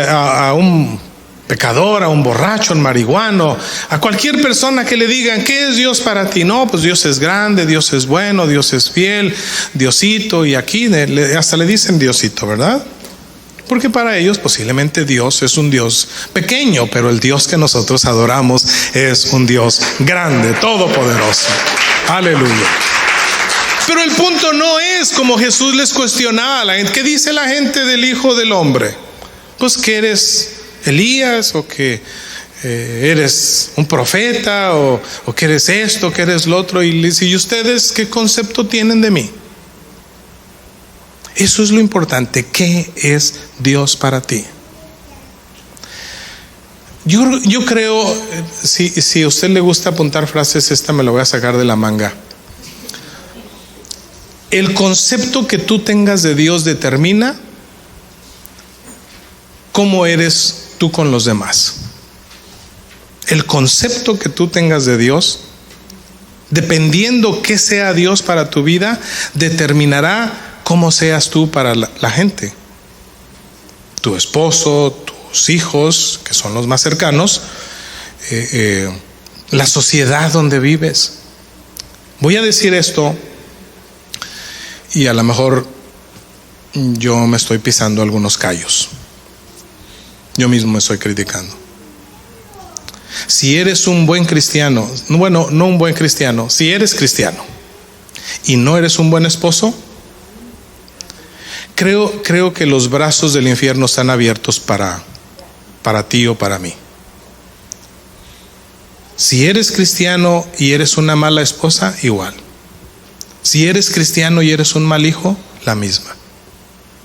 a un pecador, a un borracho, a un marihuano, a cualquier persona que le digan: ¿qué es Dios para ti? No, pues Dios es grande, Dios es bueno, Dios es fiel, Diosito, y aquí hasta le dicen Diosito, ¿verdad? Porque para ellos posiblemente Dios es un Dios pequeño, pero el Dios que nosotros adoramos es un Dios grande, todopoderoso. Aleluya. Pero el punto no es como Jesús les cuestionaba a la gente: ¿qué dice la gente del Hijo del Hombre? Pues que eres Elías, o que eres un profeta, o que eres esto, que eres lo otro. Y le dice: ¿y ustedes qué concepto tienen de mí? Eso es lo importante. ¿Qué es Dios para ti? Yo creo, si a usted le gusta apuntar frases, esta me la voy a sacar de la manga. El concepto que tú tengas de Dios determina cómo eres tú con los demás. El concepto que tú tengas de Dios, dependiendo qué sea Dios para tu vida, determinará cómo seas tú para la gente. Tu esposo, tus hijos, que son los más cercanos, la sociedad donde vives. Voy a decir esto, y a lo mejor yo me estoy pisando algunos callos. Yo mismo me estoy criticando. Si eres un buen cristiano, bueno, no un buen cristiano, si eres cristiano y no eres un buen esposo, creo que los brazos del infierno están abiertos para ti o para mí. Si eres cristiano y eres una mala esposa, igual. Si eres cristiano y eres un mal hijo, la misma.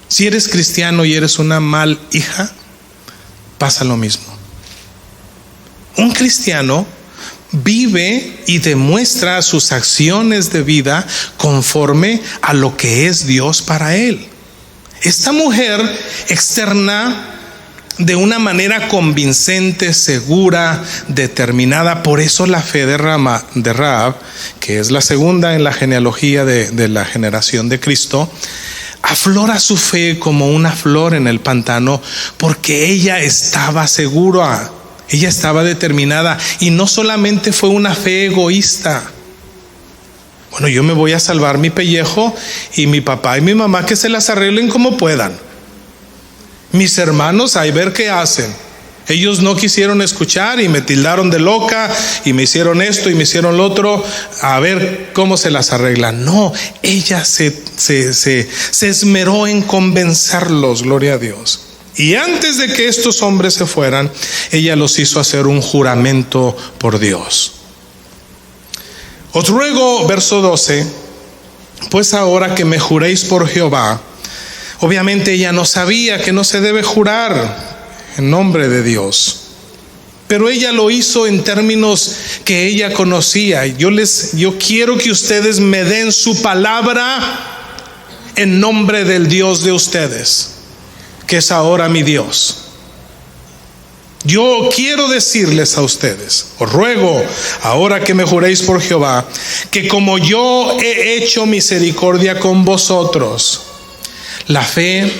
Si eres cristiano y eres una mal hija, pasa lo mismo. Un cristiano vive y demuestra sus acciones de vida conforme a lo que es Dios para él. Esta mujer externa de una manera convincente, segura, determinada. Por eso la fe de Rahab, que es la segunda en la genealogía de la generación de Cristo, aflora su fe como una flor en el pantano, porque ella estaba segura, ella estaba determinada, y no solamente fue una fe egoísta. Bueno, yo me voy a salvar mi pellejo, y mi papá y mi mamá que se las arreglen como puedan. Mis hermanos, ahí ver qué hacen. Ellos no quisieron escuchar y me tildaron de loca y me hicieron esto y me hicieron lo otro, a ver cómo se las arreglan. No, ella se esmeró en convencerlos, gloria a Dios. Y antes de que estos hombres se fueran, ella los hizo hacer un juramento por Dios. Os ruego, verso 12, pues ahora que me juréis por Jehová. Obviamente ella no sabía que no se debe jurar en nombre de Dios, pero ella lo hizo en términos que ella conocía. Yo quiero que ustedes me den su palabra en nombre del Dios de ustedes, que es ahora mi Dios. Yo quiero decirles a ustedes, os ruego ahora que me juréis por Jehová, que como yo he hecho misericordia con vosotros. La fe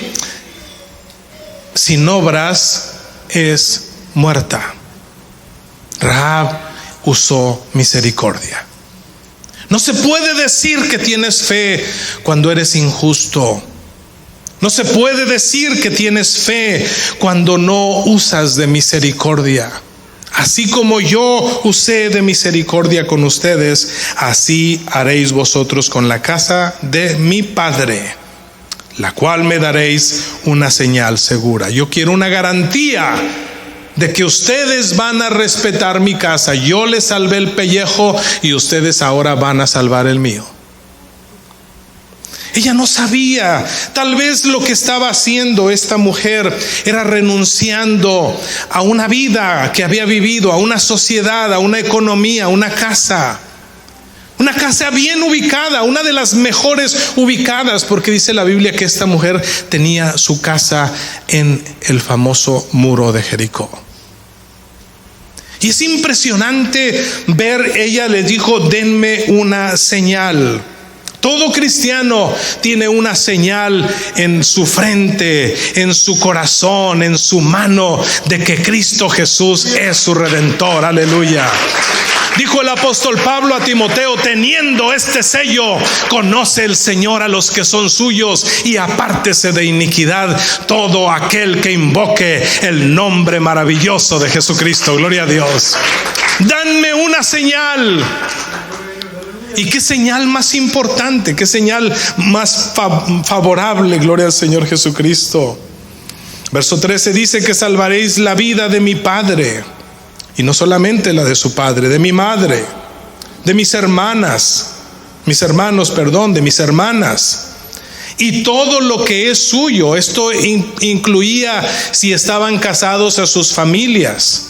sin obras es muerta. Rahab usó misericordia. No se puede decir que tienes fe cuando eres injusto. No se puede decir que tienes fe cuando no usas de misericordia. Así como yo usé de misericordia con ustedes, así haréis vosotros con la casa de mi Padre, la cual me daréis una señal segura. Yo quiero una garantía de que ustedes van a respetar mi casa. Yo les salvé el pellejo y ustedes ahora van a salvar el mío. Ella no sabía, tal vez lo que estaba haciendo esta mujer era renunciando a una vida que había vivido, a una sociedad, a una economía, a una casa. Una casa bien ubicada, una de las mejores ubicadas, porque dice la Biblia que esta mujer tenía su casa en el famoso muro de Jericó. Y es impresionante ver, ella le dijo, denme una señal. Todo cristiano tiene una señal en su frente, en su corazón, en su mano, de que Cristo Jesús es su Redentor. Aleluya. Dijo el apóstol Pablo a Timoteo, teniendo este sello, conoce el Señor a los que son suyos y apártese de iniquidad todo aquel que invoque el nombre maravilloso de Jesucristo. Gloria a Dios. Danme una señal. ¿Y qué señal más importante? ¿Qué señal más favorable? Gloria al Señor Jesucristo. Verso 13 dice que salvaréis la vida de mi padre. Y no solamente la de su padre, de mi madre, de mis hermanas, de mis hermanas. Y todo lo que es suyo. Esto incluía, si estaban casados, a sus familias.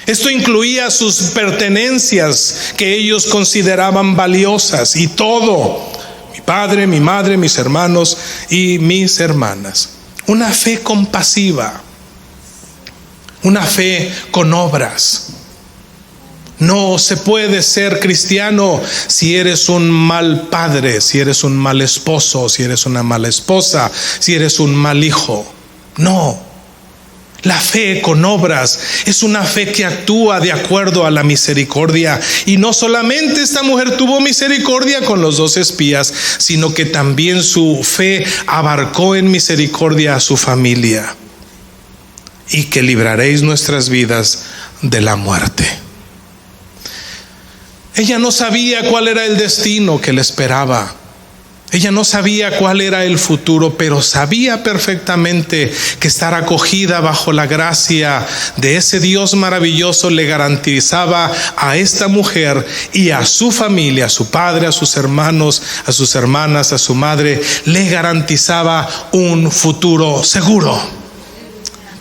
Esto incluía sus pertenencias que ellos consideraban valiosas, y todo, mi padre, mi madre, mis hermanos y mis hermanas. Una fe compasiva, una fe con obras. No se puede ser cristiano si eres un mal padre, si eres un mal esposo, si eres una mala esposa, si eres un mal hijo. No. La fe con obras es una fe que actúa de acuerdo a la misericordia. Y no solamente esta mujer tuvo misericordia con los 2 espías, sino que también su fe abarcó en misericordia a su familia. Y que libraréis nuestras vidas de la muerte. Ella no sabía cuál era el destino que le esperaba. Ella no sabía cuál era el futuro, pero sabía perfectamente que estar acogida bajo la gracia de ese Dios maravilloso le garantizaba a esta mujer y a su familia, a su padre, a sus hermanos, a sus hermanas, a su madre, le garantizaba un futuro seguro.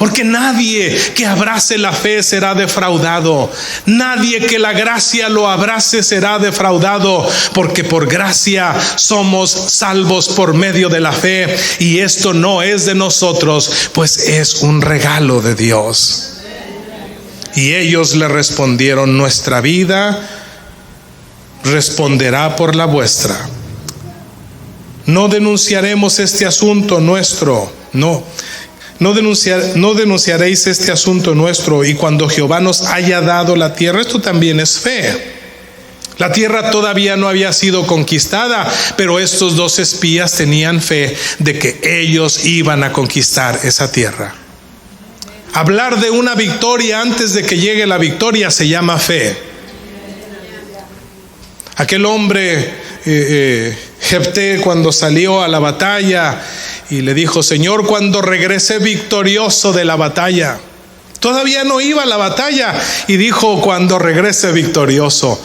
Porque nadie que abrace la fe será defraudado. Nadie que la gracia lo abrace será defraudado. Porque por gracia somos salvos por medio de la fe. Y esto no es de nosotros, pues es un regalo de Dios. Y ellos le respondieron: nuestra vida responderá por la vuestra. No denunciaremos este asunto nuestro. No denunciaréis este asunto nuestro. Y cuando Jehová nos haya dado la tierra, esto también es fe. La tierra todavía no había sido conquistada, pero estos dos espías tenían fe de que ellos iban a conquistar esa tierra. Hablar de una victoria antes de que llegue la victoria se llama fe. Aquel hombre, Jefté, cuando salió a la batalla y le dijo: Señor, cuando regrese victorioso de la batalla. Todavía no iba a la batalla y dijo: cuando regrese victorioso.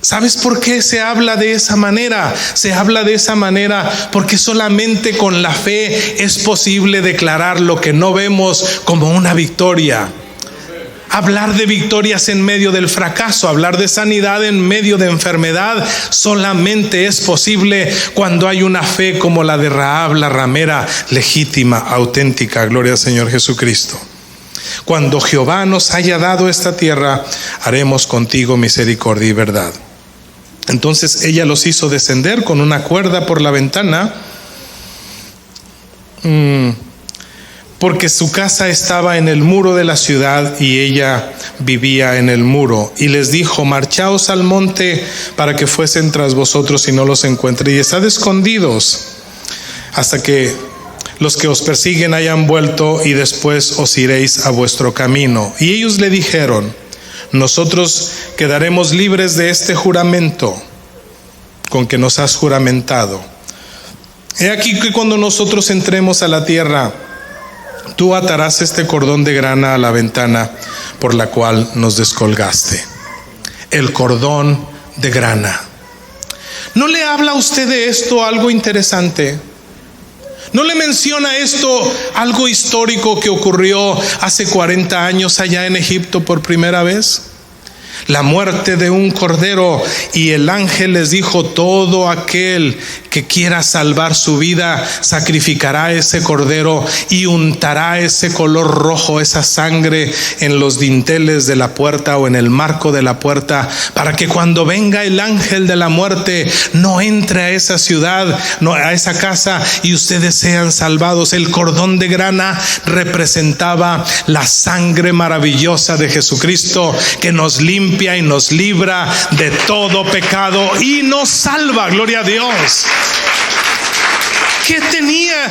¿Sabes por qué se habla de esa manera? Se habla de esa manera porque solamente con la fe es posible declarar lo que no vemos como una victoria. Hablar de victorias en medio del fracaso, hablar de sanidad en medio de enfermedad, solamente es posible cuando hay una fe como la de Rahab, la ramera, legítima, auténtica. Gloria al Señor Jesucristo. Cuando Jehová nos haya dado esta tierra, haremos contigo misericordia y verdad. Entonces ella los hizo descender con una cuerda por la ventana, porque su casa estaba en el muro de la ciudad y ella vivía en el muro. Y les dijo: marchaos al monte para que fuesen tras vosotros y no los encuentre, y estad escondidos hasta que los que os persiguen hayan vuelto, y después os iréis a vuestro camino. Y ellos le dijeron: nosotros quedaremos libres de este juramento con que nos has juramentado. He aquí que cuando nosotros entremos a la tierra, tú atarás este cordón de grana a la ventana por la cual nos descolgaste. El cordón de grana. ¿No le habla a usted de esto algo interesante? ¿No le menciona esto algo histórico que ocurrió hace 40 años allá en Egipto por primera vez? La muerte de un cordero, y el ángel les dijo: todo aquel que quiera salvar su vida sacrificará ese cordero y untará ese color rojo, esa sangre, en los dinteles de la puerta o en el marco de la puerta, para que cuando venga el ángel de la muerte no entre a esa ciudad, no a esa casa, y ustedes sean salvados. El cordón de grana representaba la sangre maravillosa de Jesucristo, que nos limpia y nos libra de todo pecado y nos salva. Gloria a Dios. ¿Qué tenía?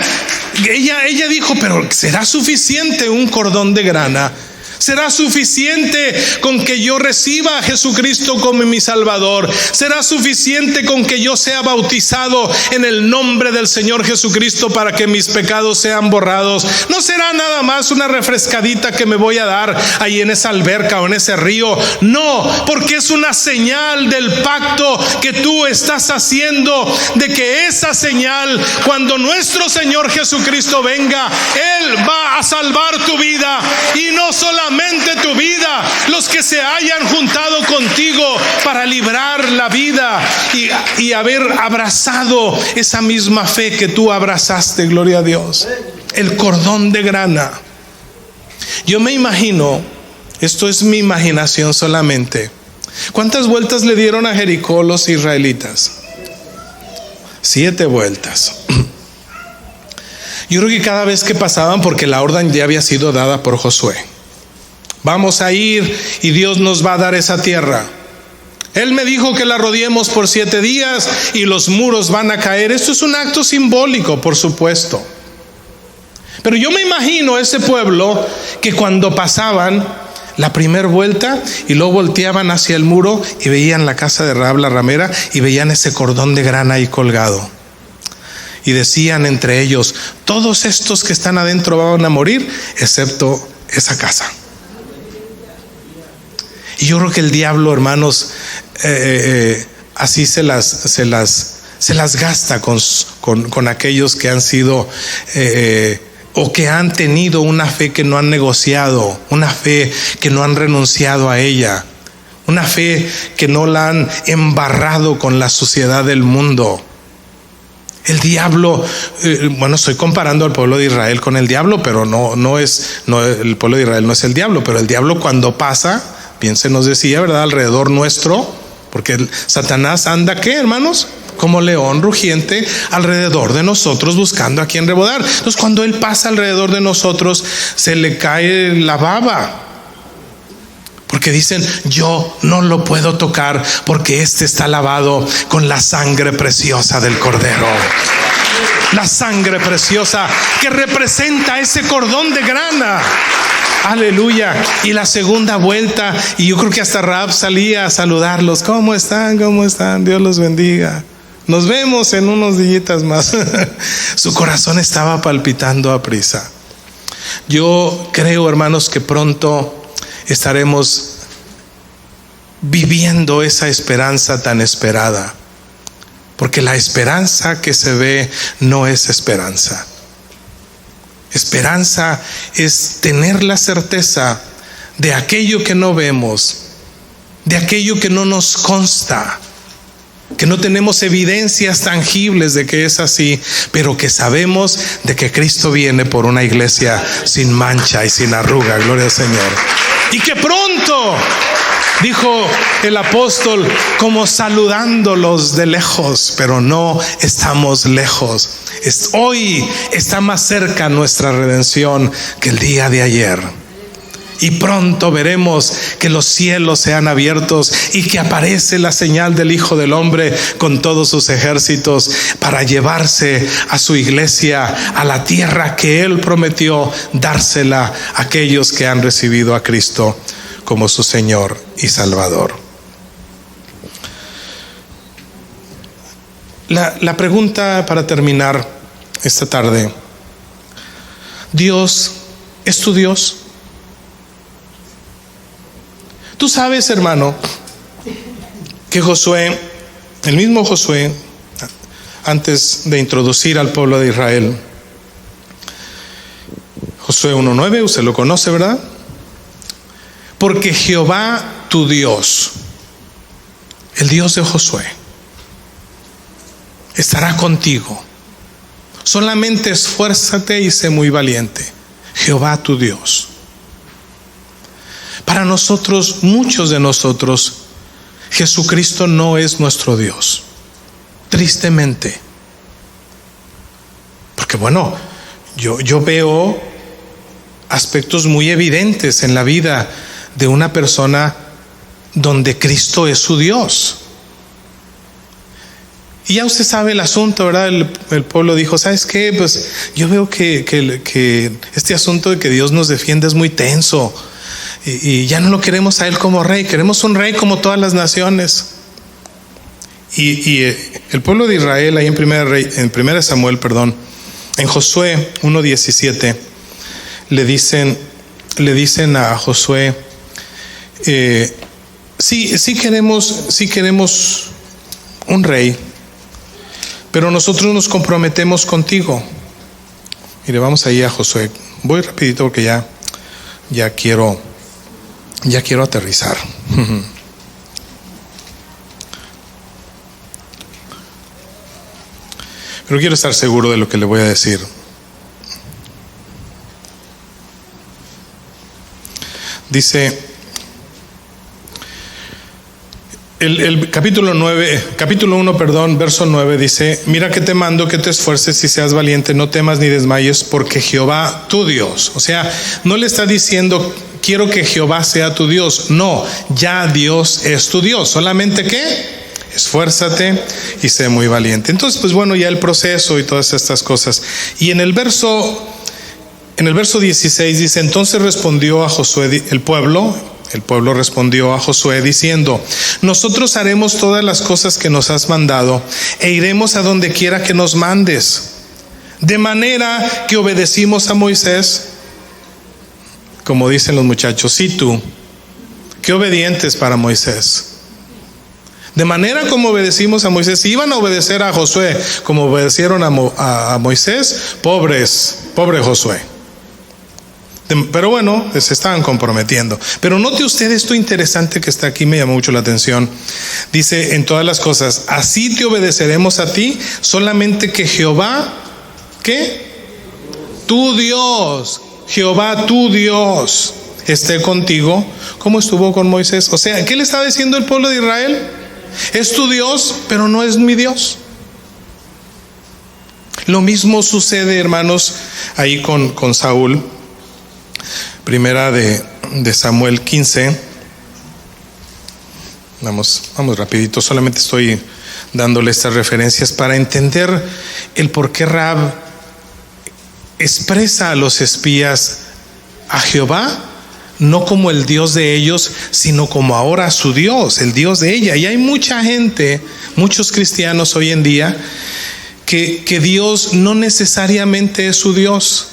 Ella dijo: pero ¿será suficiente un cordón de grana? ¿Será suficiente con que yo reciba a Jesucristo como mi Salvador? ¿Será suficiente con que yo sea bautizado en el nombre del Señor Jesucristo para que mis pecados sean borrados? ¿No será nada más una refrescadita que me voy a dar ahí en esa alberca o en ese río? No, porque es una señal del pacto que tú estás haciendo, de que esa señal, cuando nuestro Señor Jesucristo venga, Él va a salvar tu vida, y no solamente tu vida, los que se hayan juntado contigo para librar la vida y haber abrazado esa misma fe que tú abrazaste. Gloria a Dios. El cordón de grana. Yo me imagino, esto es mi imaginación solamente, ¿cuántas vueltas le dieron a Jericó los israelitas? 7 vueltas. Yo creo que cada vez que pasaban, porque la orden ya había sido dada por Josué: vamos a ir y Dios nos va a dar esa tierra. Él me dijo que la rodeemos por 7 días y los muros van a caer. Esto es un acto simbólico, por supuesto. Pero yo me imagino ese pueblo que cuando pasaban la primera vuelta y luego volteaban hacia el muro y veían la casa de Rahab la ramera y veían ese cordón de grana ahí colgado. Y decían entre ellos: todos estos que están adentro van a morir, excepto esa casa. Y yo creo que el diablo, hermanos, así se las gasta con aquellos que han sido o que han tenido una fe que no han negociado, una fe que no han renunciado a ella, una fe que no la han embarrado con la suciedad del mundo. El diablo, estoy comparando al pueblo de Israel con el diablo, pero el pueblo de Israel no es el diablo, pero el diablo cuando pasa, bien se nos decía, ¿verdad?, alrededor nuestro, porque Satanás anda, ¿qué, hermanos? Como león rugiente alrededor de nosotros buscando a quien rebordar. Entonces cuando él pasa alrededor de nosotros se le cae la baba, porque dicen: yo no lo puedo tocar porque este está lavado con la sangre preciosa del Cordero. La sangre preciosa que representa ese cordón de grana. Aleluya. Y la segunda vuelta, y yo creo que hasta Rahab salía a saludarlos. ¿Cómo están? ¿Cómo están? Dios los bendiga. Nos vemos en unos días más. Su corazón estaba palpitando a prisa. Yo creo, hermanos, que pronto estaremos viviendo esa esperanza tan esperada, porque la esperanza que se ve no es esperanza. Esperanza es tener la certeza de aquello que no vemos, de aquello que no nos consta, que no tenemos evidencias tangibles de que es así, pero que sabemos de que Cristo viene por una iglesia sin mancha y sin arruga. Gloria al Señor. Y que pronto, dijo el apóstol, como saludándolos de lejos, pero no estamos lejos. Hoy está más cerca nuestra redención que el día de ayer. Y pronto veremos que los cielos sean abiertos y que aparece la señal del Hijo del Hombre con todos sus ejércitos para llevarse a su iglesia a la tierra que Él prometió dársela a aquellos que han recibido a Cristo como su Señor y Salvador. La pregunta para terminar esta tarde: ¿Dios es tu Dios? Tú sabes, hermano, que Josué, el mismo Josué, antes de introducir al pueblo de Israel, Josué 1:9, usted lo conoce, ¿verdad? Porque Jehová tu Dios, el Dios de Josué, estará contigo. Solamente esfuérzate y sé muy valiente. Jehová tu Dios. Para nosotros, muchos de nosotros, Jesucristo no es nuestro Dios. Tristemente. Porque yo veo aspectos muy evidentes en la vida de una persona donde Cristo es su Dios. Y ya usted sabe el asunto, ¿verdad? El pueblo dijo: ¿sabes qué? Pues yo veo que este asunto de que Dios nos defiende es muy tenso. Y ya no lo queremos a Él como rey, queremos un rey como todas las naciones. Y el pueblo de Israel, ahí en 1 Samuel, en Josué 1:17, le dicen a Josué: sí queremos un rey, pero nosotros nos comprometemos contigo. Mire, vamos ahí a Josué. Voy rapidito porque ya quiero aterrizar. Pero quiero estar seguro de lo que le voy a decir. Dice el capítulo 1, verso 9, dice: mira que te mando que te esfuerces y seas valiente, no temas ni desmayes, porque Jehová tu Dios. O sea, no le está diciendo: quiero que Jehová sea tu Dios. No, ya Dios es tu Dios. Solamente que esfuérzate y sé muy valiente. Entonces, ya el proceso y todas estas cosas. Y en el verso 16 dice: entonces respondió a Josué el pueblo respondió a Josué diciendo: nosotros haremos todas las cosas que nos has mandado e iremos a donde quiera que nos mandes. De manera que obedecimos a Moisés. Como dicen los muchachos, sí tú, qué obedientes para Moisés. De manera como obedecimos a Moisés. Si iban a obedecer a Josué como obedecieron a Moisés, pobre Josué. Pero bueno, se estaban comprometiendo. Pero note usted esto interesante que está aquí, me llamó mucho la atención. Dice, en todas las cosas, así te obedeceremos a ti, solamente que Jehová, ¿qué? Tu Dios, Jehová tu Dios, esté contigo, como estuvo con Moisés. O sea, ¿qué le estaba diciendo el pueblo de Israel? Es tu Dios, pero no es mi Dios. Lo mismo sucede, hermanos, ahí con Saúl. Primera de Samuel 15. Vamos rapidito, solamente estoy dándole estas referencias para entender el por qué Rahab expresa a los espías a Jehová, no como el Dios de ellos, sino como ahora su Dios, el Dios de ella. Y hay mucha gente, muchos cristianos hoy en día, que Dios no necesariamente es su Dios.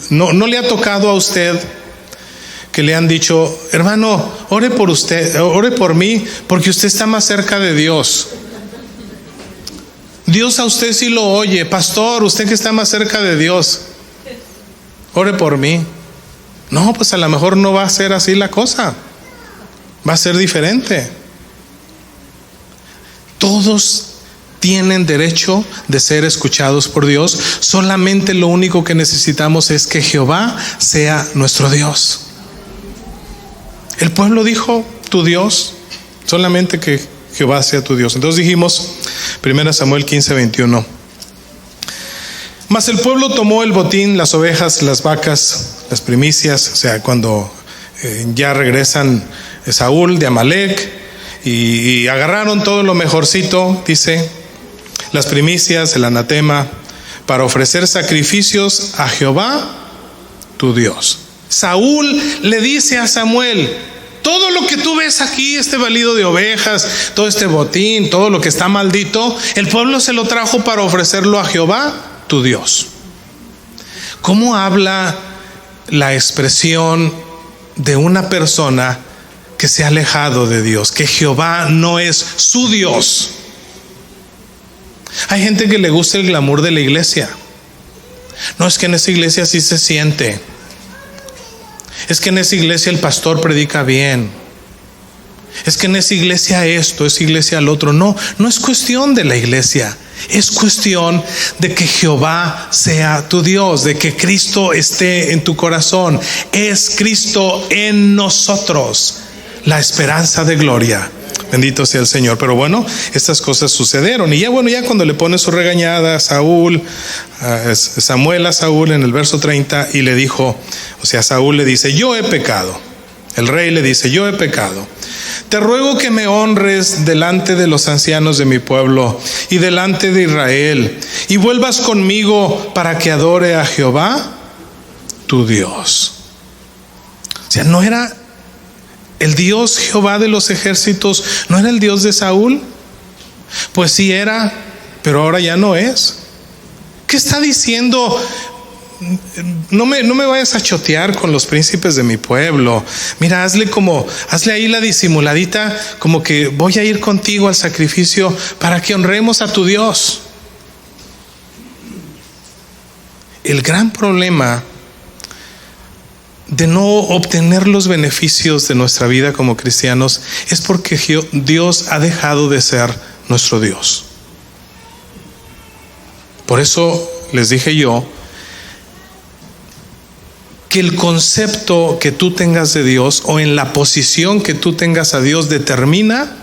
¿No le ha tocado a usted que le han dicho, hermano, ore por usted, ore por mí, porque usted está más cerca de Dios? Dios a usted sí lo oye. Pastor, usted que está más cerca de Dios, ore por mí. No, pues a lo mejor no va a ser así la cosa. Va a ser diferente. Todos tienen derecho de ser escuchados por Dios. Solamente lo único que necesitamos es que Jehová sea nuestro Dios. El pueblo dijo, tu Dios, solamente que Jehová sea tu Dios. Entonces dijimos, 1 Samuel 15, 21. Mas el pueblo tomó el botín, las ovejas, las vacas, las primicias, o sea, cuando ya regresan Saúl de Amalec, y agarraron todo lo mejorcito, dice, las primicias, el anatema, para ofrecer sacrificios a Jehová, tu Dios. Saúl le dice a Samuel, todo lo que tú ves aquí, este balido de ovejas, todo este botín, todo lo que está maldito, el pueblo se lo trajo para ofrecerlo a Jehová, tu Dios. ¿Cómo habla la expresión de una persona que se ha alejado de Dios, que Jehová no es su Dios? Hay gente que le gusta el glamour de la iglesia. No, es que en esa iglesia sí se siente. Es que en esa iglesia el pastor predica bien. Es que en esa iglesia esto, esa iglesia al otro. No es cuestión de la iglesia. Es cuestión de que Jehová sea tu Dios, de que Cristo esté en tu corazón. Es Cristo en nosotros, la esperanza de gloria. Bendito sea el Señor. Pero bueno, estas cosas sucedieron. Y ya cuando le pone su regañada a Samuel a Saúl en el verso 30, y le dijo, o sea, Saúl le dice, yo he pecado. El rey le dice, yo he pecado. Te ruego que me honres delante de los ancianos de mi pueblo y delante de Israel, y vuelvas conmigo para que adore a Jehová, tu Dios. O sea, no era el Dios Jehová de los ejércitos, ¿no era el Dios de Saúl? Pues sí era, pero ahora ya no es. ¿Qué está diciendo? No me vayas a chotear con los príncipes de mi pueblo. Mira, hazle ahí la disimuladita, como que voy a ir contigo al sacrificio para que honremos a tu Dios. El gran problema de no obtener los beneficios de nuestra vida como cristianos es porque Dios ha dejado de ser nuestro Dios. Por eso les dije yo que el concepto que tú tengas de Dios, o en la posición que tú tengas a Dios, determina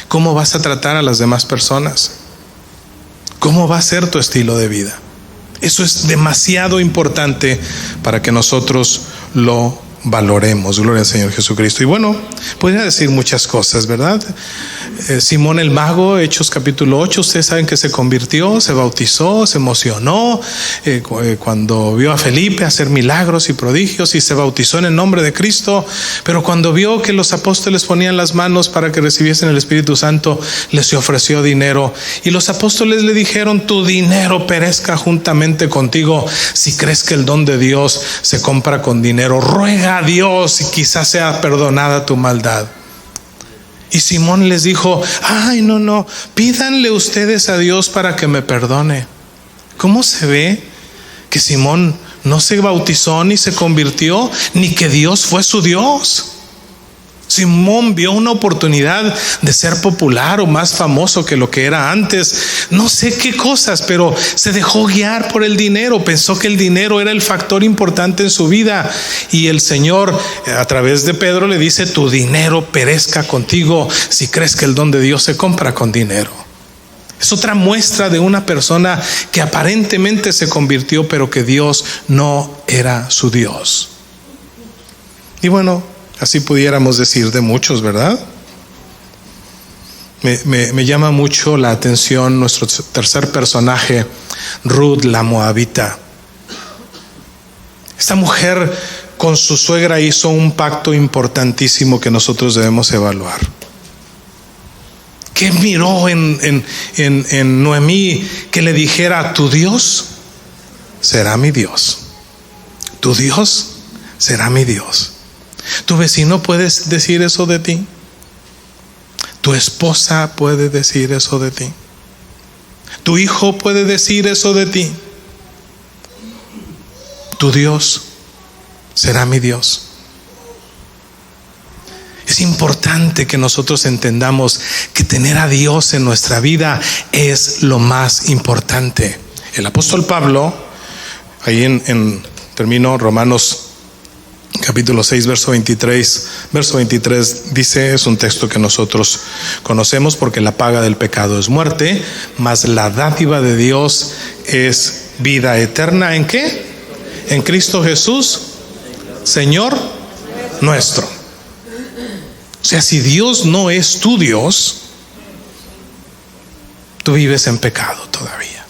cómo vas a tratar a las demás personas, cómo va a ser tu estilo de vida. Eso es demasiado importante para que nosotros lo valoremos. Gloria al Señor Jesucristo. Y bueno, podría decir muchas cosas, ¿verdad? Simón el mago, Hechos capítulo 8, ustedes saben que se convirtió, se bautizó, se emocionó cuando vio a Felipe hacer milagros y prodigios, y se bautizó en el nombre de Cristo. Pero cuando vio que los apóstoles ponían las manos para que recibiesen el Espíritu Santo, les ofreció dinero, y los apóstoles le dijeron, tu dinero perezca juntamente contigo. Si crees que el don de Dios se compra con dinero, ruega a Dios y quizás sea perdonada tu maldad. Y Simón les dijo: ay, no, pídanle ustedes a Dios para que me perdone. ¿Cómo se ve que Simón no se bautizó ni se convirtió, ni que Dios fue su Dios? Simón vio una oportunidad de ser popular o más famoso que lo que era antes. No sé qué cosas, pero se dejó guiar por el dinero. Pensó que el dinero era el factor importante en su vida. Y el Señor, a través de Pedro, le dice: tu dinero perezca contigo si crees que el don de Dios se compra con dinero. Es otra muestra de una persona que aparentemente se convirtió, pero que Dios no era su Dios. Y bueno, así pudiéramos decir de muchos, ¿verdad? Me llama mucho la atención nuestro tercer personaje, Ruth la Moabita. Esta mujer con su suegra hizo un pacto importantísimo que nosotros debemos evaluar. ¿Qué miró en Noemí que le dijera: tu Dios será mi Dios, tu Dios será mi Dios? ¿Tu vecino puede decir eso de ti? ¿Tu esposa puede decir eso de ti? ¿Tu hijo puede decir eso de ti? Tu Dios será mi Dios. Es importante que nosotros entendamos que tener a Dios en nuestra vida es lo más importante. El apóstol Pablo, ahí termino Romanos capítulo 6, verso 23 dice, es un texto que nosotros conocemos: porque la paga del pecado es muerte, mas la dádiva de Dios es vida eterna. ¿En qué? En Cristo Jesús, Señor nuestro. O sea, si Dios no es tu Dios, tú vives en pecado todavía.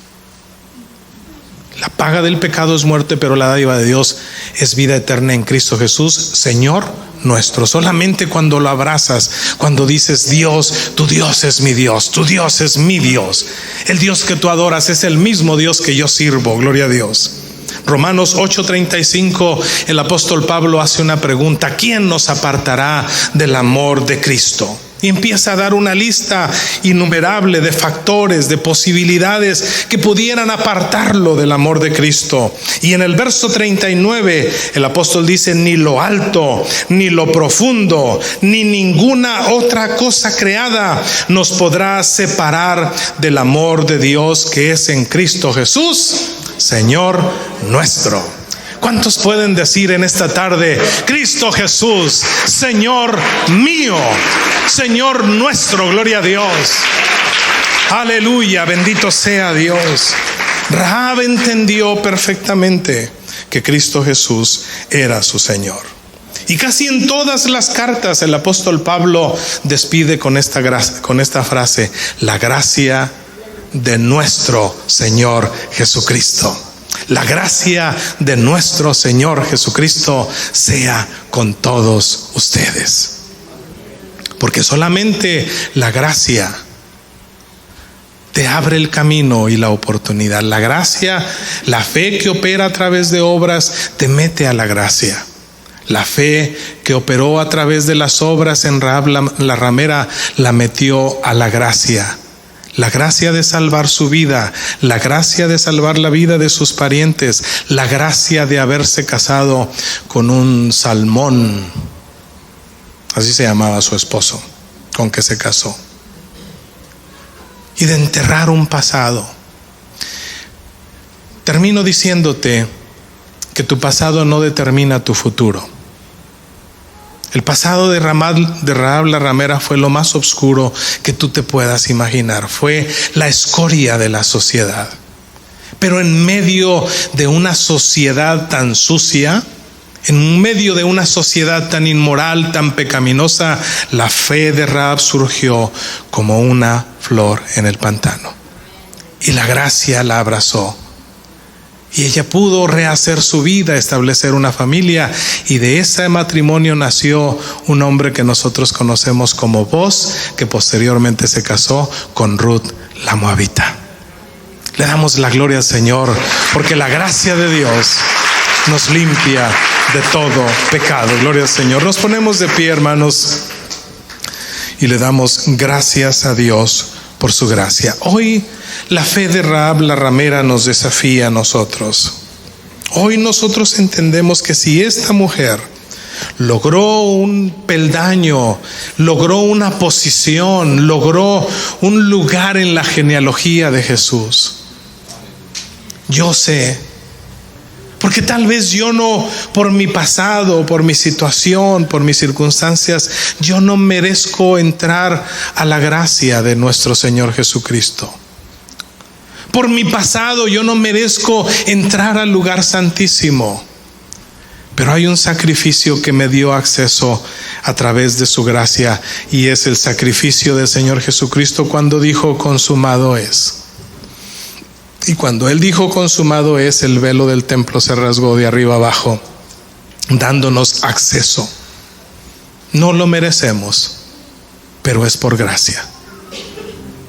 La paga del pecado es muerte, pero la dádiva de Dios es vida eterna en Cristo Jesús, Señor nuestro. Solamente cuando lo abrazas, cuando dices: Dios, tu Dios es mi Dios, tu Dios es mi Dios, el Dios que tú adoras es el mismo Dios que yo sirvo. Gloria a Dios. Romanos 8:35, el apóstol Pablo hace una pregunta: ¿quién nos apartará del amor de Cristo? Y empieza a dar una lista innumerable de factores, de posibilidades que pudieran apartarlo del amor de Cristo. Y en el verso 39 el apóstol dice: ni lo alto, ni lo profundo, ni ninguna otra cosa creada nos podrá separar del amor de Dios que es en Cristo Jesús, Señor nuestro. ¿Cuántos pueden decir en esta tarde: Cristo Jesús, Señor mío, Señor nuestro? Gloria a Dios. Aleluya, bendito sea Dios. Rahab entendió perfectamente que Cristo Jesús era su Señor. Y casi en todas las cartas el apóstol Pablo despide con esta frase: la gracia de nuestro Señor Jesucristo. La gracia de nuestro Señor Jesucristo sea con todos ustedes. Porque solamente la gracia te abre el camino y la oportunidad. La gracia, la fe que opera a través de obras, te mete a la gracia. La fe que operó a través de las obras en Rahab la ramera, la metió a la gracia. La gracia de salvar su vida, la gracia de salvar la vida de sus parientes, la gracia de haberse casado con un Salmón, así se llamaba su esposo con que se casó, y de enterrar un pasado. Termino diciéndote que tu pasado no determina tu futuro. El pasado de Rahab la ramera fue lo más oscuro que tú te puedas imaginar. Fue la escoria de la sociedad. Pero en medio de una sociedad tan sucia, en medio de una sociedad tan inmoral, tan pecaminosa, la fe de Rahab surgió como una flor en el pantano. Y la gracia la abrazó. Y ella pudo rehacer su vida, establecer una familia, y de ese matrimonio nació un hombre que nosotros conocemos como Boaz, que posteriormente se casó con Ruth la Moabita. Le damos la gloria al Señor, porque la gracia de Dios nos limpia de todo pecado. Gloria al Señor. Nos ponemos de pie, hermanos, y le damos gracias a Dios por su gracia. Hoy la fe de Rahab la ramera nos desafía a nosotros. Hoy nosotros entendemos que si esta mujer logró un peldaño, logró una posición, logró un lugar en la genealogía de Jesús, yo sé, porque tal vez yo no, por mi pasado, por mi situación, por mis circunstancias, yo no merezco entrar a la gracia de nuestro Señor Jesucristo. Por mi pasado yo no merezco entrar al lugar santísimo. Pero hay un sacrificio que me dio acceso a través de su gracia, y es el sacrificio del Señor Jesucristo cuando dijo: consumado es. Y cuando Él dijo consumado es, el velo del templo se rasgó de arriba abajo, dándonos acceso. No lo merecemos, pero es por gracia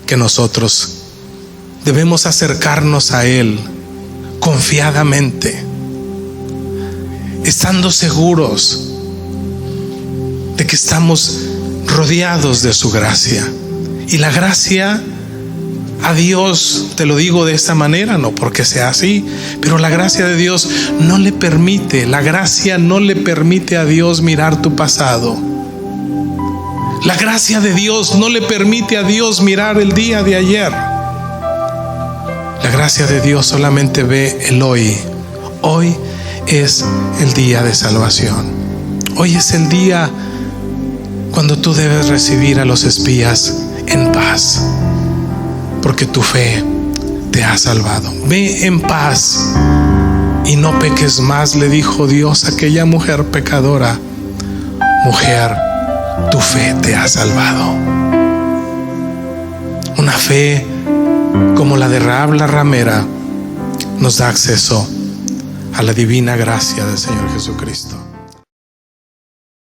que nosotros debemos acercarnos a Él confiadamente, estando seguros de que estamos rodeados de su gracia. Y la gracia a Dios, te lo digo de esta manera, no porque sea así, pero la gracia de Dios no le permite, la gracia no le permite a Dios mirar tu pasado. La gracia de Dios no le permite a Dios mirar el día de ayer. La gracia de Dios solamente ve el hoy. Hoy es el día de salvación. Hoy es el día cuando tú debes recibir a los espías en paz, porque tu fe te ha salvado. Ve en paz y no peques más, le dijo Dios a aquella mujer pecadora. Mujer, tu fe te ha salvado. Una fe como la de Rahab la ramera nos da acceso a la divina gracia del Señor Jesucristo.